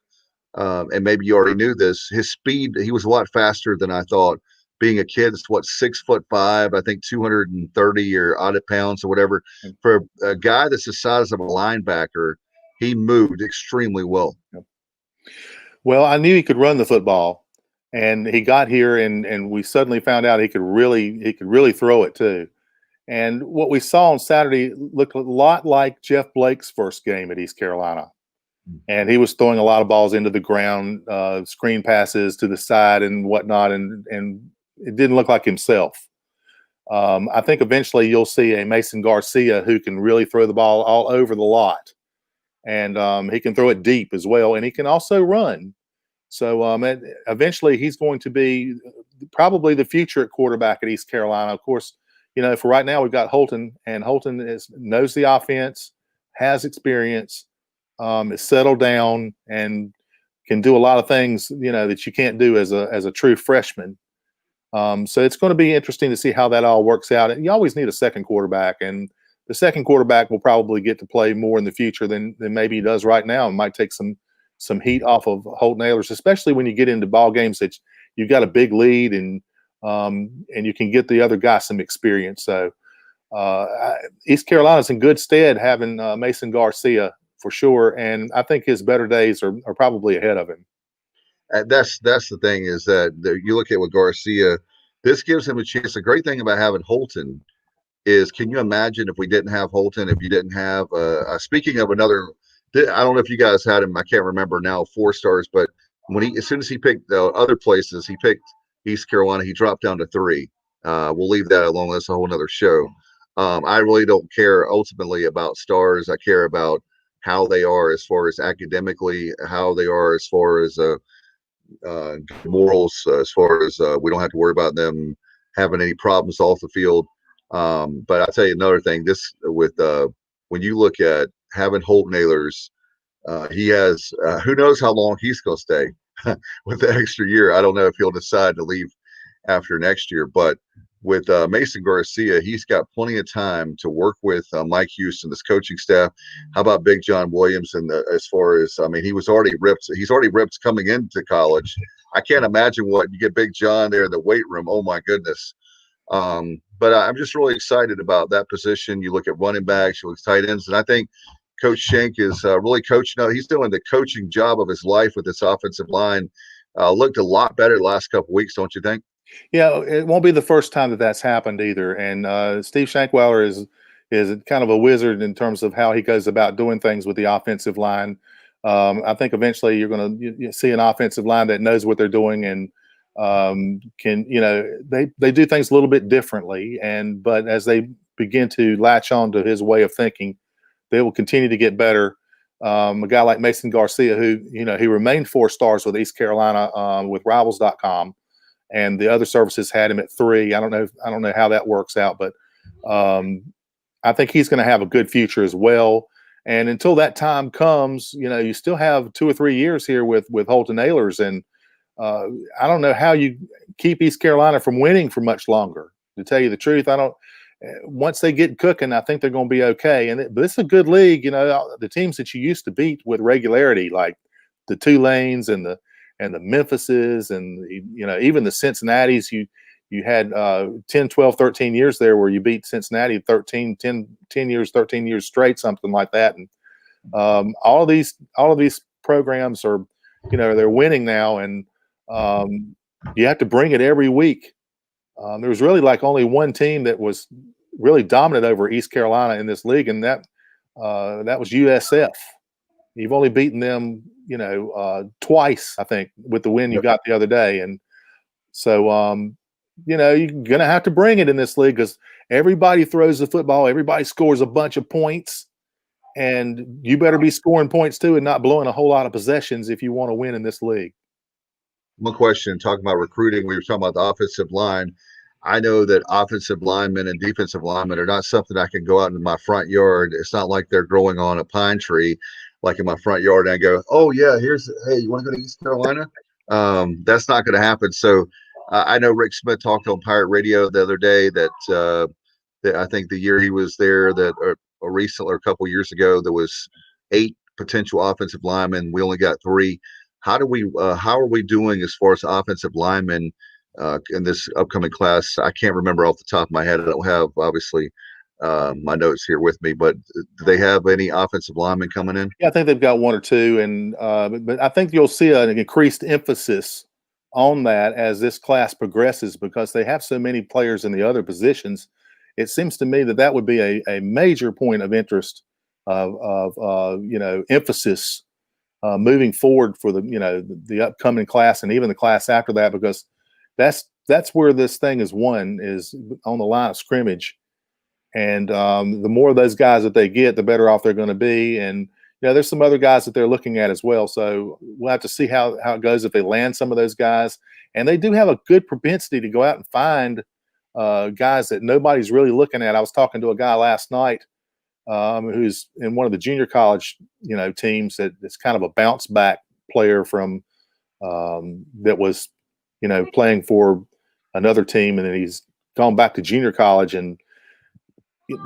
and maybe you already knew this, his speed, he was a lot faster than I thought. Being a kid, it's 6'5", I think 230 or odd pounds or whatever. For a guy that's the size of a linebacker, he moved extremely well. Well, I knew he could run the football, and he got here, and we suddenly found out he could really throw it too. And what we saw on Saturday looked a lot like Jeff Blake's first game at East Carolina. And he was throwing a lot of balls into the ground, screen passes to the side and whatnot, and it didn't look like himself. I think eventually you'll see a Mason Garcia who can really throw the ball all over the lot. And he can throw it deep as well, and he can also run. So eventually he's going to be probably the future at quarterback at East Carolina. Of course, for right now we've got Holton, and Holton knows the offense, has experience, is settled down, and can do a lot of things that you can't do as a true freshman. So it's going to be interesting to see how that all works out. And you always need a second quarterback, and the second quarterback will probably get to play more in the future than maybe he does right now. It might take some heat off of Holton Ahlers, especially when you get into ball games that you've got a big lead and you can get the other guy some experience. So East Carolina's in good stead having Mason Garcia for sure, and I think his better days are probably ahead of him. That's the thing is that you look at with Garcia, this gives him a chance. The great thing about having Holton is, can you imagine if we didn't have Holton, if you didn't have speaking of another, I don't know if you guys had him, I can't remember now, 4 stars, but as soon as he picked other places, he picked East Carolina, he dropped down to 3. We'll leave that alone. That's a whole nother show. I really don't care ultimately about stars. I care about how they are as far as academically, how they are as far as morals, as far as we don't have to worry about them having any problems off the field. But I'll tell you another thing, this with when you look at having Holton Ahlers, he has who knows how long he's going to stay with the extra year. I don't know if he'll decide to leave after next year, but with Mason Garcia, he's got plenty of time to work with Mike Houston, this coaching staff. How about Big John Williams? And as far as, I mean, he's already ripped coming into college. I can't imagine what you get Big John there in the weight room. Oh my goodness. But I'm just really excited about that position. You look at running backs, you look at tight ends, and I think Coach Schenk is really coaching. He's doing the coaching job of his life with this offensive line. Looked a lot better the last couple of weeks, don't you think? Yeah, it won't be the first time that's happened either. And Steve Shankweiler is kind of a wizard in terms of how he goes about doing things with the offensive line. I think eventually you're going to see an offensive line that knows what they're doing and can, they do things a little bit differently. But as they begin to latch on to his way of thinking, they will continue to get better. A guy like Mason Garcia, who, he remained 4 stars with East Carolina with Rivals.com. And the other services had him at 3. I don't know how that works out, but I think he's going to have a good future as well. And until that time comes, you still have 2 or 3 years here with Holton Ahlers, and I don't know how you keep East Carolina from winning for much longer. To tell you the truth, I don't. Once they get cooking, I think they're going to be okay. But it's a good league, the teams that you used to beat with regularity, like the Tulanes and and the Memphises and even the Cincinnatis. You had 10, 12, 13 years there where you beat Cincinnati 10 years, 13 years straight, something like that. And all of these programs are, they're winning now, and you have to bring it every week. There was really like only one team that was really dominant over East Carolina in this league, and that was USF. You've only beaten them, twice, I think, with the win you got the other day. And so, you're going to have to bring it in this league because everybody throws the football. Everybody scores a bunch of points, and you better be scoring points too and not blowing a whole lot of possessions if you want to win in this league. One question, talking about recruiting, we were talking about the offensive line. I know that offensive linemen and defensive linemen are not something I can go out in my front yard. It's not like they're growing on a pine tree, like in my front yard, and I go, oh yeah, hey, you want to go to East Carolina? That's not going to happen. So I know Rick Smith talked on Pirate Radio the other day that I think the year he was there, or recently, or a couple years ago, there was 8 potential offensive linemen. We only got 3. How are we doing as far as offensive linemen in this upcoming class? I can't remember off the top of my head. I don't have obviously my notes here with me, but do they have any offensive linemen coming in? Yeah, I think they've got 1 or 2, and but I think you'll see an increased emphasis on that as this class progresses because they have so many players in the other positions. It seems to me that would be a major point of interest of emphasis moving forward for the upcoming class and even the class after that, because that's where this thing is won, is on the line of scrimmage. And the more of those guys that they get, the better off they're going to be. And there's some other guys that they're looking at as well. So we'll have to see how it goes if they land some of those guys. And they do have a good propensity to go out and find guys that nobody's really looking at. I was talking to a guy last night who's in one of the junior college, teams that's kind of a bounce back player from that was, playing for another team, and then he's gone back to junior college, and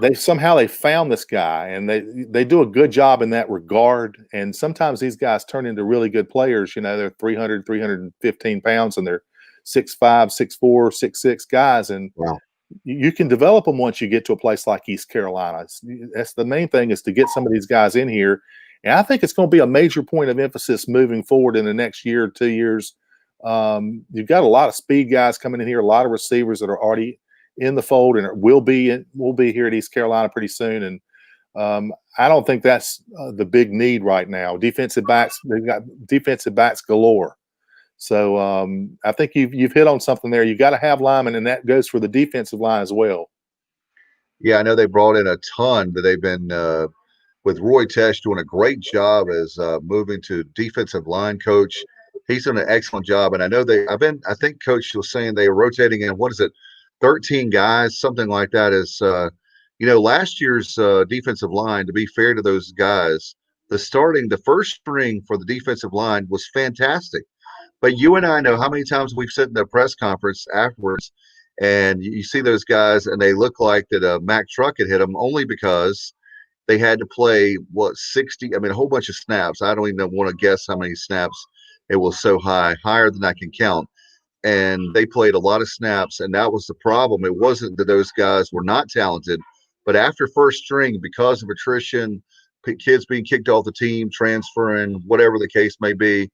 they found this guy, and they do a good job in that regard. And sometimes these guys turn into really good players. They're 300, 315 pounds, and they're 6'5", 6'4", 6'6" guys, and wow. You can develop them once you get to a place like East Carolina. That's the main thing, is to get some of these guys in here. And I think it's going to be a major point of emphasis moving forward in the next year or 2 years. You've got a lot of speed guys coming in here, a lot of receivers that are already in the fold and will be here at East Carolina pretty soon. And I don't think that's the big need right now. Defensive backs, they've got defensive backs galore. So I think you've hit on something there. You got to have linemen, and that goes for the defensive line as well. Yeah, I know they brought in a ton, but they've been with Roy Tesh doing a great job as moving to defensive line coach. He's done an excellent job, and I know I think Coach was saying they were rotating in, 13 guys, something like that. Is last year's defensive line, to be fair to those guys, the first string for the defensive line was fantastic. But you and I know how many times we've sat in the press conference afterwards, and you see those guys, and they look like that a Mack truck had hit them, only because they had to play 60. I mean, a whole bunch of snaps. I don't even want to guess how many snaps. It was so higher than I can count. And they played a lot of snaps, and that was the problem. It wasn't that those guys were not talented, but after first string, because of attrition, kids being kicked off the team, transferring, whatever the case may be,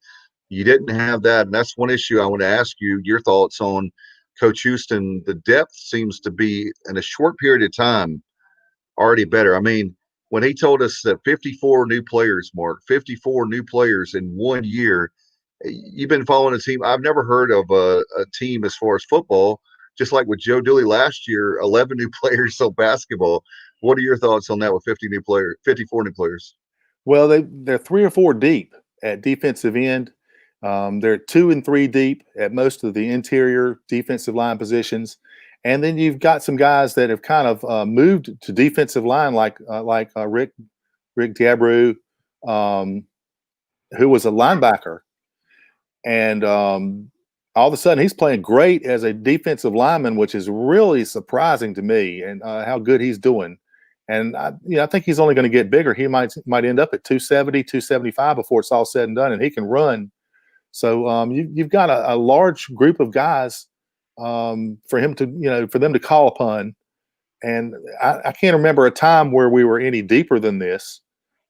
you didn't have that. And that's one issue I want to ask you your thoughts on. Coach Houston, the depth seems to be, in a short period of time, already better. I mean, when he told us that 54 new players, Mark, 54 new players in 1 year, you've been following a team. I've never heard of a team as far as football, just like with Joe Dooley last year, 11 new players on basketball. What are your thoughts on that with 54 new players? Well, they're 3 or 4 deep at defensive end. They're 2 and 3 deep at most of the interior defensive line positions. And then you've got some guys that have kind of moved to defensive line, like Rick Diabru, who was a linebacker. And all of a sudden, he's playing great as a defensive lineman, which is really surprising to me, and how good he's doing. And I think he's only going to get bigger. He might end up at 270, 275 before it's all said and done, and he can run So you've got a large group of guys for him to, for them to call upon. And I can't remember a time where we were any deeper than this.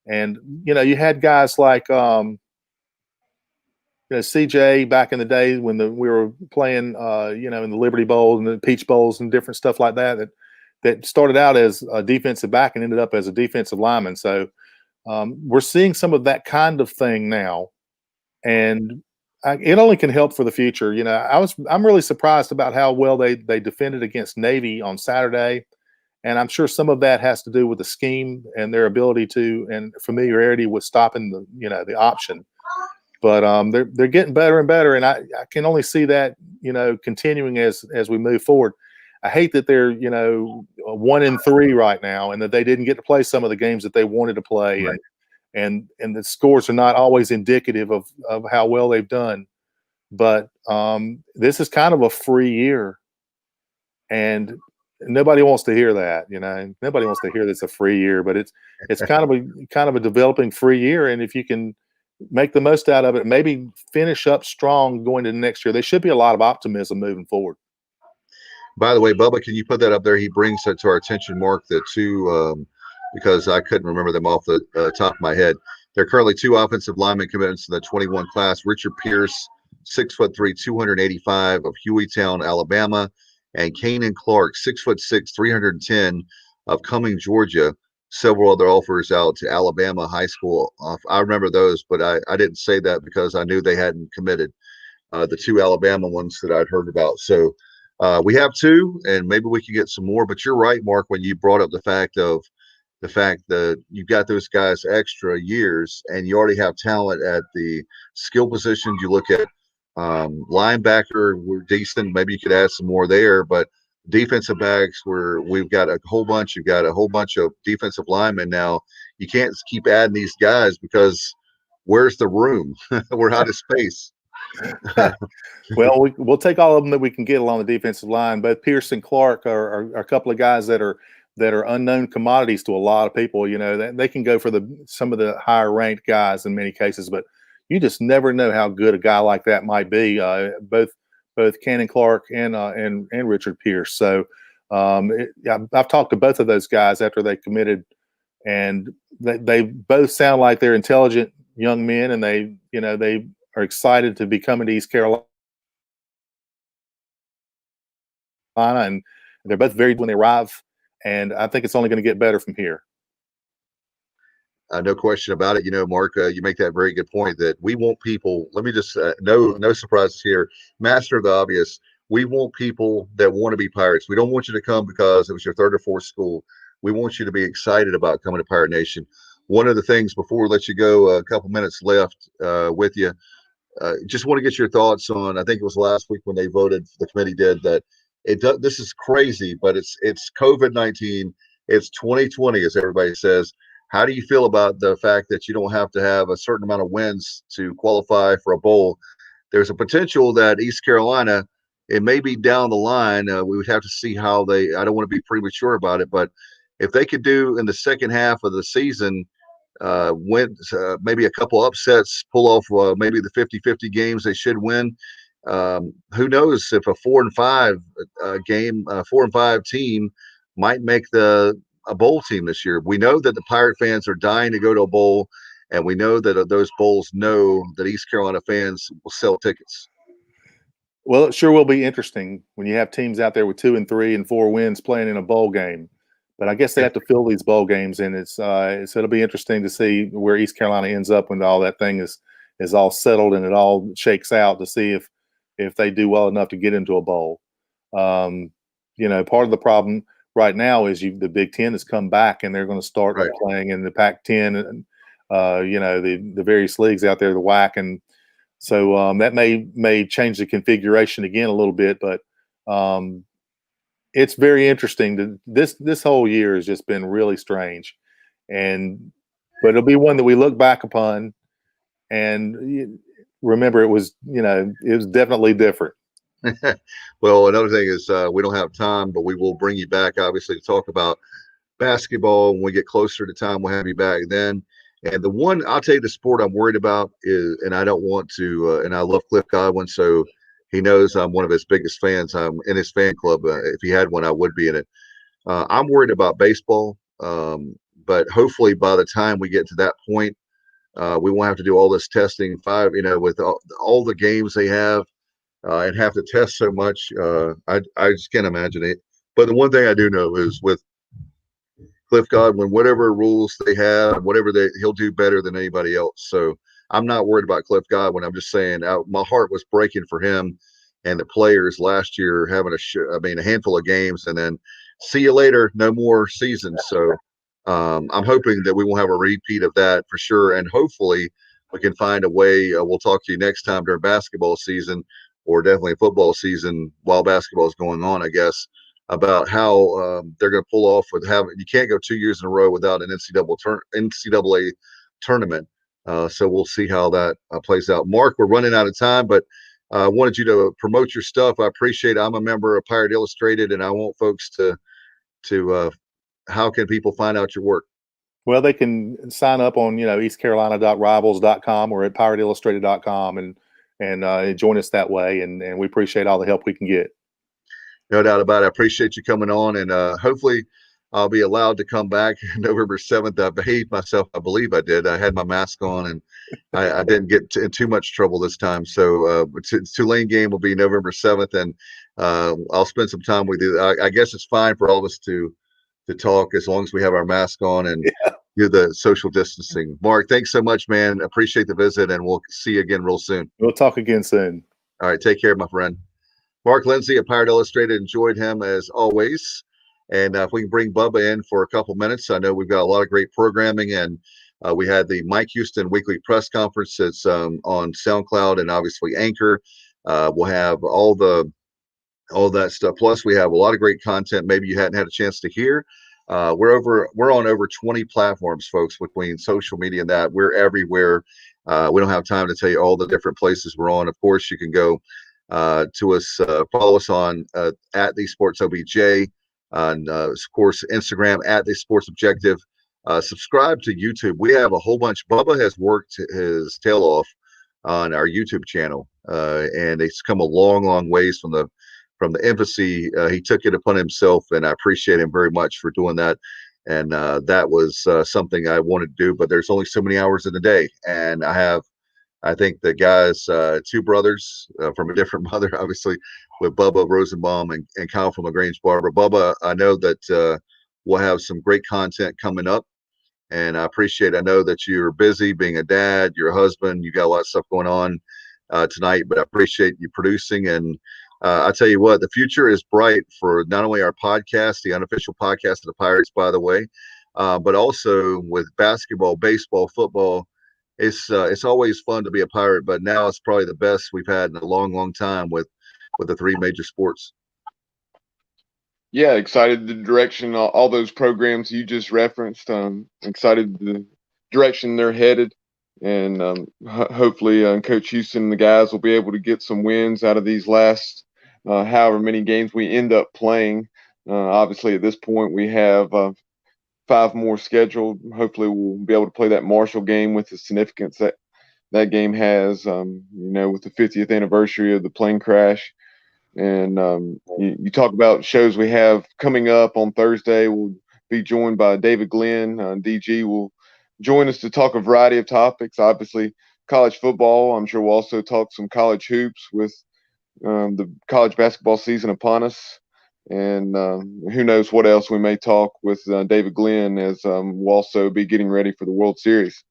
And, you had guys like, CJ back in the day when we were playing, in the Liberty Bowl and the Peach Bowls and different stuff like that started out as a defensive back and ended up as a defensive lineman. So we're seeing some of that kind of thing now, and it only can help for the future. I'm really surprised about how well they defended against Navy on Saturday, and I'm sure some of that has to do with the scheme and their ability to and familiarity with stopping the option. But they're getting better and better, and I can only see that continuing as we move forward. I hate that they're 1-3 right now, and that they didn't get to play some of the games that they wanted to play, Right. and the scores are not always indicative of how well they've done. But this is kind of a free year, and nobody wants to hear that. Nobody wants to hear that it's a free year, but it's kind of a developing free year, and if you can make the most out of it, maybe finish up strong going into next year, there should be a lot of optimism moving forward. By the way, Bubba, can you put that up there? He brings that to our attention, Mark, the two, because I couldn't remember them off the top of my head. There are currently 2 offensive lineman commitments in the 21 class. Richard Pierce, 6'3", 285 of Hueytown, Alabama, and Kanan Clark, 6'6", 310 of Cumming, Georgia. Several other offers out to Alabama high school. I remember those, but I didn't say that because I knew they hadn't committed. The 2 Alabama ones that I'd heard about. So we have 2, and maybe we can get some more. But you're right, Mark, when you brought up the fact that you've got those guys extra years, and you already have talent at the skill positions. You look at linebacker, we're decent. Maybe you could add some more there, but defensive backs, we've got a whole bunch. You've got a whole bunch of defensive linemen now. You can't keep adding these guys because where's the room? We're out of space. Well, we'll take all of them that we can get along the defensive line. Both Pierce and Clark are a couple of guys that are unknown commodities to a lot of people. They can go for some of the higher ranked guys in many cases, but you just never know how good a guy like that might be. Both Kanan Clark and Richard Pierce. So I've talked to both of those guys after they committed, and they both sound like they're intelligent young men, and they are excited to be coming to East Carolina, and they're both very good when they arrive. And I think it's only going to get better from here. No question about it. Mark, you make that very good point that we want people. Let me just no surprises here. Master of the obvious. We want people that want to be Pirates. We don't want you to come because it was your 3rd or 4th school. We want you to be excited about coming to Pirate Nation. One of the things before we let you go, a couple minutes left with you. Just want to get your thoughts on. I think it was last week when they voted. The committee did that. This is crazy, but it's COVID-19. It's 2020, as everybody says. How do you feel about the fact that you don't have to have a certain amount of wins to qualify for a bowl? There's a potential that East Carolina, it may be down the line. We would have to see how I don't want to be premature about it, but if they could do in the second half of the season, win maybe a couple upsets, pull off maybe the 50-50 games they should win. Who knows if a 4-5 4-5 team might make a bowl team this year. We know that the Pirate fans are dying to go to a bowl, and we know that those bowls know that East Carolina fans will sell tickets. Well, it sure will be interesting when you have teams out there with 2 and 3 and 4 wins playing in a bowl game. But I guess they have to fill these bowl games, and it'll be interesting to see where East Carolina ends up when all that thing is all settled and it all shakes out, to see if they do well enough to get into a bowl. Part of the problem right now is the Big Ten has come back, and they're going to start playing in the Pac-10 and the various leagues out there, the WAC, and so that may change the configuration again a little bit. But it's very interesting. This whole year has just been really strange, but it'll be one that we look back upon and remember it was definitely different. Well, another thing is we don't have time, but we will bring you back, obviously, to talk about basketball when we get closer to time. We'll have you back then. And the one, I'll tell you, the sport I'm worried about is, and I don't want to, and I love Cliff Godwin, so he knows I'm one of his biggest fans. I'm in his fan club. If he had one, I would be in it. I'm worried about baseball, but hopefully by the time we get to that point, we won't have to do all this testing. With all the games they have, and have to test so much. I just can't imagine it. But the one thing I do know is with Cliff Godwin, whatever rules they have, he'll do better than anybody else. So I'm not worried about Cliff Godwin. I'm just saying my heart was breaking for him and the players last year having a handful of games and then see you later, no more seasons. So I'm hoping that we won't have a repeat of that for sure. And hopefully we can find a way. We'll talk to you next time during basketball season, or definitely football season while basketball is going on, I guess, about how they're going to pull off with you can't go 2 years in a row without an NCAA tournament. So we'll see how that plays out. Mark, we're running out of time, but I wanted you to promote your stuff. I appreciate it. I'm a member of Pirate Illustrated, and I want folks to how can people find out your work? Well, they can sign up on, eastcarolina.rivals.com or at pirateillustrated.com and join us that way. And we appreciate all the help we can get. No doubt about it. I appreciate you coming on, and hopefully I'll be allowed to come back November 7th. I behaved myself. I believe I did. I had my mask on, and I didn't get in too much trouble this time. So Tulane game will be November 7th, and I'll spend some time with you. I guess it's fine for all of us to talk as long as we have our mask on and do the social distancing. Mark, thanks so much, man. Appreciate the visit, and we'll see you again real soon. We'll talk again soon. All right. Take care, my friend. Mark Lindsay at Pirate Illustrated. Enjoyed him as always. And if we can bring Bubba in for a couple minutes, I know we've got a lot of great programming, and we had the Mike Houston weekly press conference that's on SoundCloud and obviously Anchor. We'll have all that stuff. Plus, we have a lot of great content maybe you hadn't had a chance to hear. We're on over 20 platforms, folks, between social media and that. We're everywhere. We don't have time to tell you all the different places we're on. Of course, you can go to us, follow us on at the Sports OBJ, on of course Instagram at the Sports Objective. Subscribe to YouTube. We have a whole bunch. Bubba has worked his tail off on our YouTube channel, and it's come a long ways from the infancy. He took it upon himself, and I appreciate him very much for doing that. And that was something I wanted to do, but there's only so many hours in the day, and I think the guys, two brothers from a different mother, obviously, with Bubba Rosenbaum and Kyle from LaGrange Barber. Bubba, I know that we'll have some great content coming up, and I know that you're busy being a dad, you're a husband, you got a lot of stuff going on tonight, but I appreciate you producing. And I tell you what, the future is bright for not only our podcast, the unofficial podcast of the Pirates, by the way, but also with basketball, baseball, football. It's always fun to be a Pirate, but now it's probably the best we've had in a long time with the three major sports. Yeah, excited the direction, all those programs you just referenced. Excited the direction they're headed, and hopefully Coach Houston and the guys will be able to get some wins out of these last however many games we end up playing. Obviously, at this point, we have 5 more scheduled. Hopefully we'll be able to play that Marshall game with the significance that game has, with the 50th anniversary of the plane crash. And you talk about shows we have coming up on Thursday. We'll be joined by David Glenn. DG will join us to talk a variety of topics. Obviously, college football. I'm sure we'll also talk some college hoops with the college basketball season upon us. And who knows what else we may talk with David Glenn, as we'll also be getting ready for the World Series.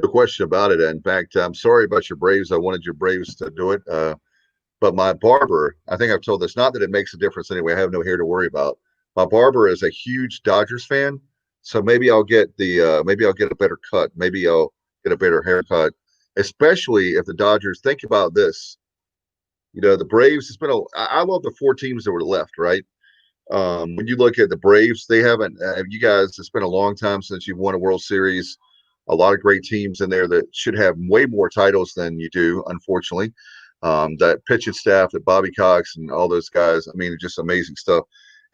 No question about it. In fact, I'm sorry about your Braves. I wanted your Braves to do it. But my barber, I think I've told this, not that it makes a difference anyway. I have no hair to worry about. My barber is a huge Dodgers fan. So maybe I'll get a better cut. Maybe I'll get a better haircut, especially if the Dodgers, think about this. The Braves, I love the 4 teams that were left, right? When you look at the Braves, they haven't, you guys, it's been a long time since you've won a World Series. A lot of great teams in there that should have way more titles than you do, unfortunately. That pitching staff, that Bobby Cox and all those guys, just amazing stuff.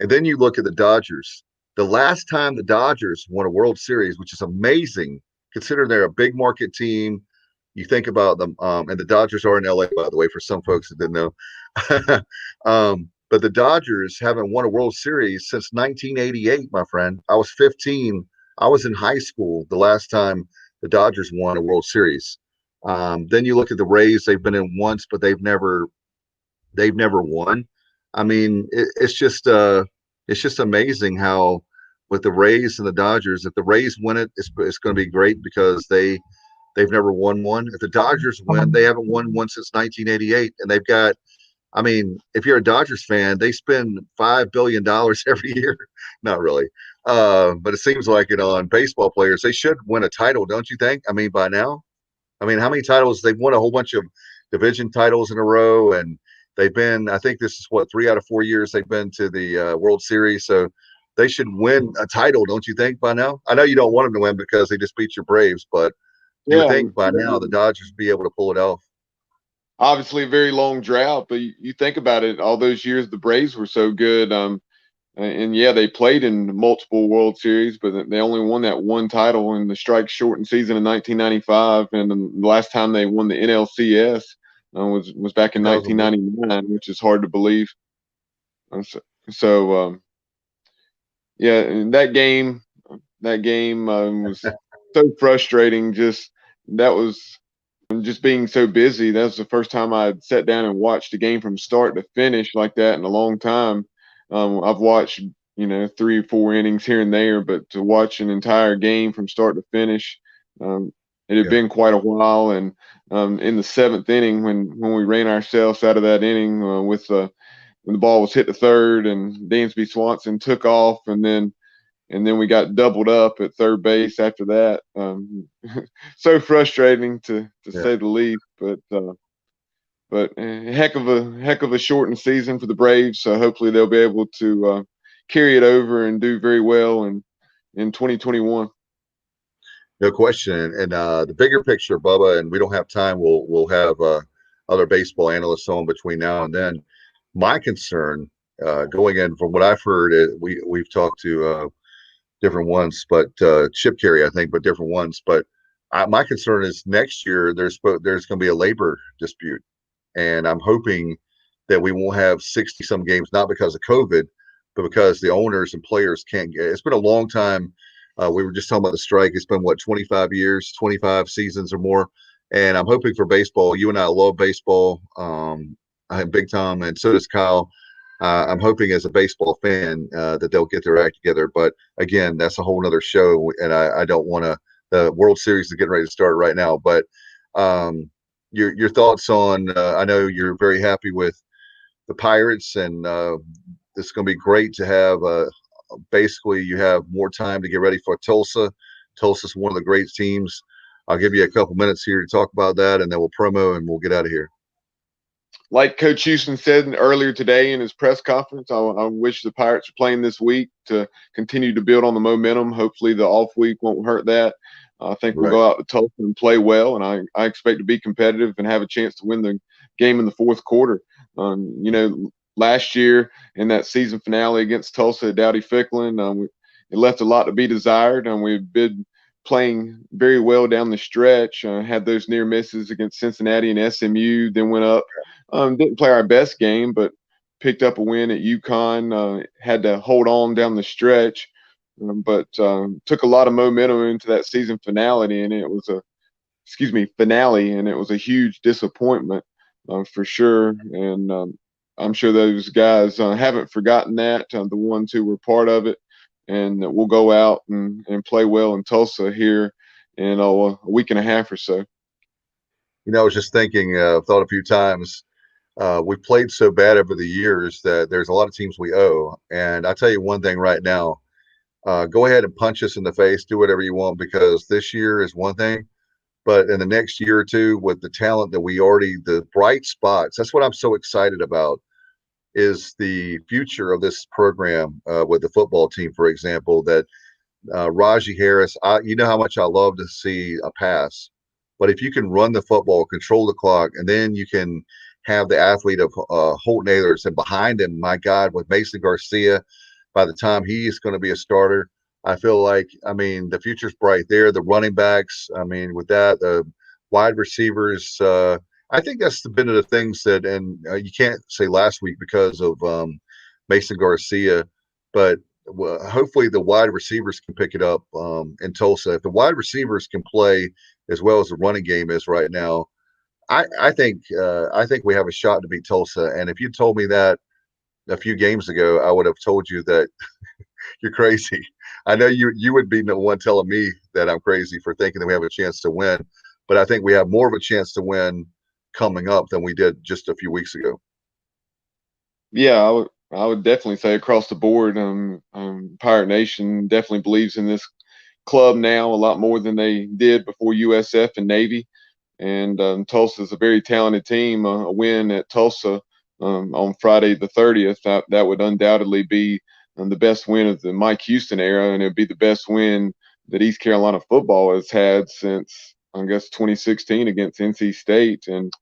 And then you look at the Dodgers. The last time the Dodgers won a World Series, which is amazing, considering they're a big market team. You think about them, and the Dodgers are in LA, by the way, for some folks that didn't know. But the Dodgers haven't won a World Series since 1988, my friend. I was 15. I was in high school the last time the Dodgers won a World Series. Then you look at the Rays; they've been in once, but they've never won. I mean, it's just amazing how with the Rays and the Dodgers, if the Rays win it, it's going to be great because they've never won one. If the Dodgers win, they haven't won one since 1988, and they've got. I mean, if you're a Dodgers fan, they spend $5 billion every year. Not really, but it seems like on baseball players, they should win a title, don't you think? I mean, by now, I mean, how many titles they've won? A whole bunch of division titles in a row, and they've been. I think this is what 3 out of 4 years they've been to the World Series. So they should win a title, don't you think? By now, I know you don't want them to win because they just beat your Braves, but you would think by now the Dodgers would be able to pull it off. Obviously a very long drought, but you think about it, all those years the Braves were so good. And yeah, they played in multiple World Series, but they only won that one title in the strike-shortened season in 1995. And the last time they won the NLCS was back in 1999, which is hard to believe. Yeah, and that game was so frustrating. Just being so busy. That was the first time I'd sat down and watched a game from start to finish like that in a long time. I've watched, 3 or 4 innings here and there, but to watch an entire game from start to finish, it had been quite a while. And in the 7th inning, when we ran ourselves out of that inning when the ball was hit to third and Dansby Swanson took off, and then we got doubled up at third base after that. So frustrating to say the least, but a heck of a shortened season for the Braves. So hopefully they'll be able to carry it over and do very well in 2021. No question. And the bigger picture, Bubba, and we don't have time. We'll have other baseball analysts on between now and then. My concern going in from what I've heard, we've talked to different ones, but Chip Carey, I think, but different ones. But my concern is next year there's going to be a labor dispute, and I'm hoping that we won't have 60 some games, not because of COVID, but because the owners and players can't get. It's been a long time. We were just talking about the strike. It's been 25 years, 25 seasons or more, and I'm hoping for baseball. You and I love baseball. I am big time, and so does Kyle. I'm hoping as a baseball fan that they'll get their act together. But again, that's a whole nother show, and I don't want to. The World Series is getting ready to start right now. But your thoughts on? I know you're very happy with the Pirates, and it's going to be great to have. Basically, you have more time to get ready for Tulsa. Tulsa's one of the great teams. I'll give you a couple minutes here to talk about that, and then we'll promo and we'll get out of here. Like Coach Houston said earlier today in his press conference, I wish the Pirates were playing this week to continue to build on the momentum. Hopefully the off week won't hurt that. I think we'll go out to Tulsa and play well, and I expect to be competitive and have a chance to win the game in the 4th quarter. Last year in that season finale against Tulsa at Dowdy-Ficklen, it left a lot to be desired, and we've been playing very well down the stretch. Had those near misses against Cincinnati and SMU, then went up. Didn't play our best game, but picked up a win at UConn. Had to hold on down the stretch, but took a lot of momentum into that season finale, and it was a huge disappointment for sure. And I'm sure those guys haven't forgotten that, the ones who were part of it, and we'll go out and play well in Tulsa here in a week and a half or so. I was just thinking, thought a few times, we've played so bad over the years that there's a lot of teams we owe. And I tell you one thing right now, go ahead and punch us in the face, do whatever you want, because this year is one thing. But in the next year or two, with the talent that the bright spots, that's what I'm so excited about, is the future of this program with the football team, for example, that Rajee Harris, you know how much I love to see a pass. But if you can run the football, control the clock, and then you can have the athlete of Holton Ahlers, and behind him, my God, with Mason Garcia, by the time he is going to be a starter, I feel like, I mean, the future's bright there. The running backs, I mean, with that, the wide receivers, I think that's been of the things that, and you can't say last week because of Mason Garcia, but hopefully the wide receivers can pick it up in Tulsa. If the wide receivers can play as well as the running game is right now, I think we have a shot to beat Tulsa. And if you told me that a few games ago, I would have told you that you're crazy. I know you would be the one telling me that I'm crazy for thinking that we have a chance to win, but I think we have more of a chance to win coming up than we did just a few weeks ago. Yeah, I would definitely say across the board, Pirate Nation definitely believes in this club now a lot more than they did before USF and Navy. And Tulsa is a very talented team. A win at Tulsa on Friday the 30th, that would undoubtedly be the best win of the Mike Houston era, and it would be the best win that East Carolina football has had since, I guess, 2016 against NC State, and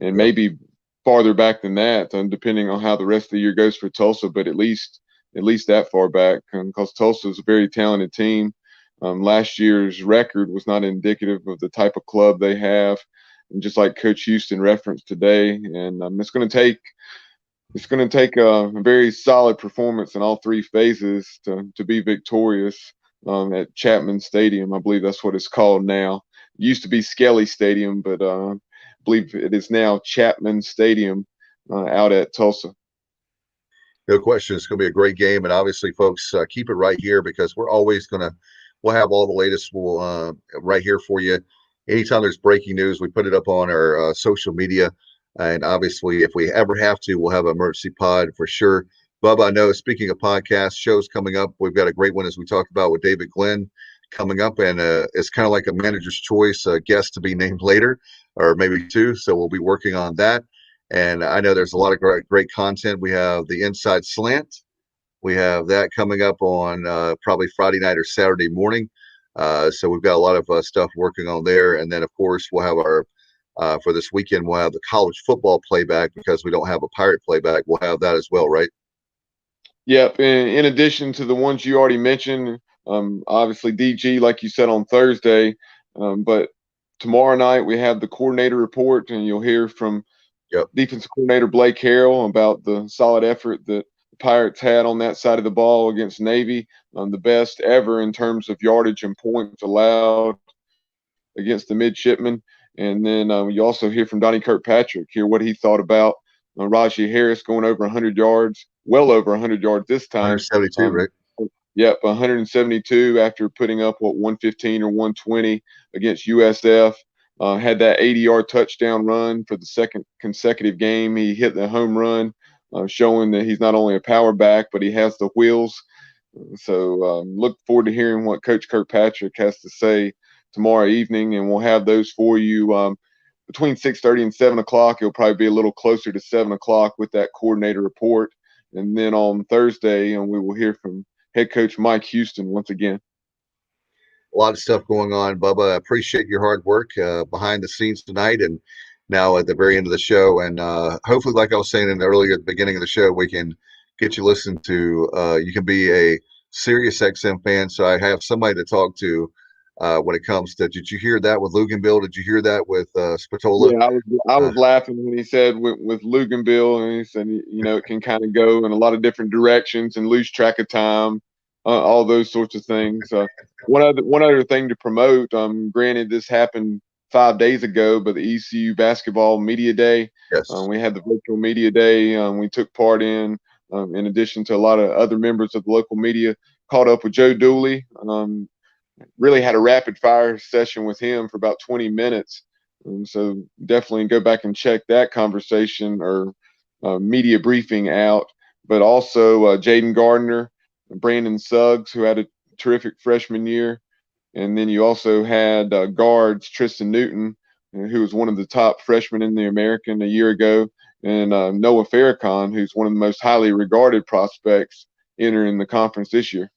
maybe farther back than that, depending on how the rest of the year goes for Tulsa, but at least that far back, because Tulsa is a very talented team. Last year's record was not indicative of the type of club they have, and just like Coach Houston referenced today, and it's going to take a very solid performance in all three phases to be victorious at Chapman Stadium. I believe that's what it's called now. It used to be Skelly Stadium, but I believe it is now Chapman Stadium out at Tulsa. No question, it's going to be a great game, and obviously, folks, keep it right here because we'll have all the latest right here for you. Anytime there's breaking news, we put it up on our social media. And obviously, if we ever have to, we'll have an emergency pod for sure. Bubba, I know, speaking of podcast shows coming up, we've got a great one, as we talked about, with David Glenn coming up. And it's kind of like a manager's choice guest to be named later, or maybe two. So we'll be working on that. And I know there's a lot of great content. We have the Inside Slant. We have that coming up on probably Friday night or Saturday morning. So we've got a lot of stuff working on there. And then, of course, we'll have our for this weekend, we'll have the college football playback because we don't have a Pirate playback. We'll have that as well, right? Yep. In addition to the ones you already mentioned, obviously DG, like you said, on Thursday, but tomorrow night we have the coordinator report, and you'll hear from defensive coordinator Blake Harrell about the solid effort that the Pirates had on that side of the ball against Navy, the best ever in terms of yardage and points allowed against the midshipmen. And then you also hear from Donnie Kirkpatrick, hear what he thought about Rajee Harris going over 100 yards, well over 100 yards this time. 172, right? Yep, 172 after putting up, 115 or 120 against USF. Had that 80-yard touchdown run for the second consecutive game. He hit the home run, showing that he's not only a power back, but he has the wheels. So look forward to hearing what Coach Kirkpatrick has to say tomorrow evening, and we'll have those for you between 6:30 and 7 o'clock. It'll probably be a little closer to 7 o'clock with that coordinator report. And then on Thursday, we will hear from head coach Mike Houston once again. A lot of stuff going on, Bubba. I appreciate your hard work behind the scenes tonight and now at the very end of the show. And hopefully, like I was saying earlier at the beginning of the show, we can get you listened to. You can be a Sirius XM fan, so I have somebody to talk to when it comes to. Did you hear that with Luganville? Did you hear that with Spatola? Yeah, I was laughing when he said with Luganville, and he said, it can kind of go in a lot of different directions and lose track of time, all those sorts of things. One other thing to promote. Granted, this happened 5 days ago, but the ECU basketball media day. Yes. We had the virtual media day. We took part in addition to a lot of other members of the local media. Caught up with Joe Dooley. Really had a rapid fire session with him for about 20 minutes. So definitely go back and check that conversation or media briefing out. But also Jaden Gardner, Brandon Suggs, who had a terrific freshman year. And then you also had guards Tristan Newton, who was one of the top freshmen in the American a year ago, and Noah Farrakhan, who's one of the most highly regarded prospects entering the conference this year.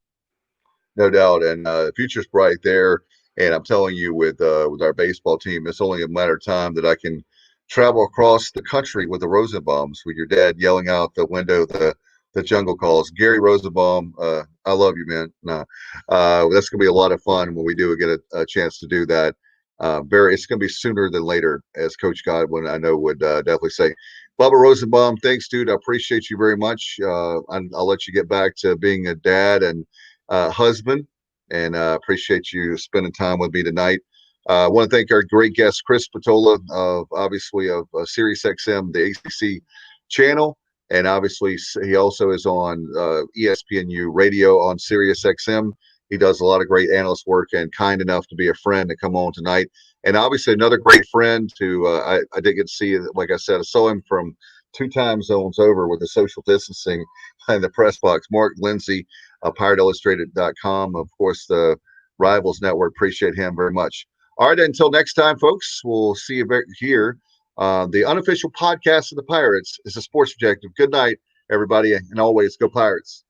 No doubt, and the future's bright there. And I'm telling you, with our baseball team, it's only a matter of time that I can travel across the country with the Rosenbaums, with your dad yelling out the window the the jungle calls. Gary Rosenbaum, I love you, man. No, that's going to be a lot of fun when we do get a chance to do that. It's going to be sooner than later, as Coach Godwin I know would definitely say. Bubba Rosenbaum, thanks, dude. I appreciate you very much. I'll let you get back to being a dad and husband, and appreciate you spending time with me tonight. I want to thank our great guest, Chris Spatola, of SiriusXM, the ACC channel. And obviously, he also is on ESPNU radio on SiriusXM. He does a lot of great analyst work and kind enough to be a friend to come on tonight. And obviously, another great friend who I did get to see, like I said, I saw him from 2 time zones over with the social distancing in the press box. Mark Lindsay, PirateIllustrated.com. Of course, the Rivals Network. Appreciate him very much. All right, until next time, folks, we'll see you back here. The unofficial podcast of the Pirates is the Sports Objective. Good night, everybody, and always go Pirates.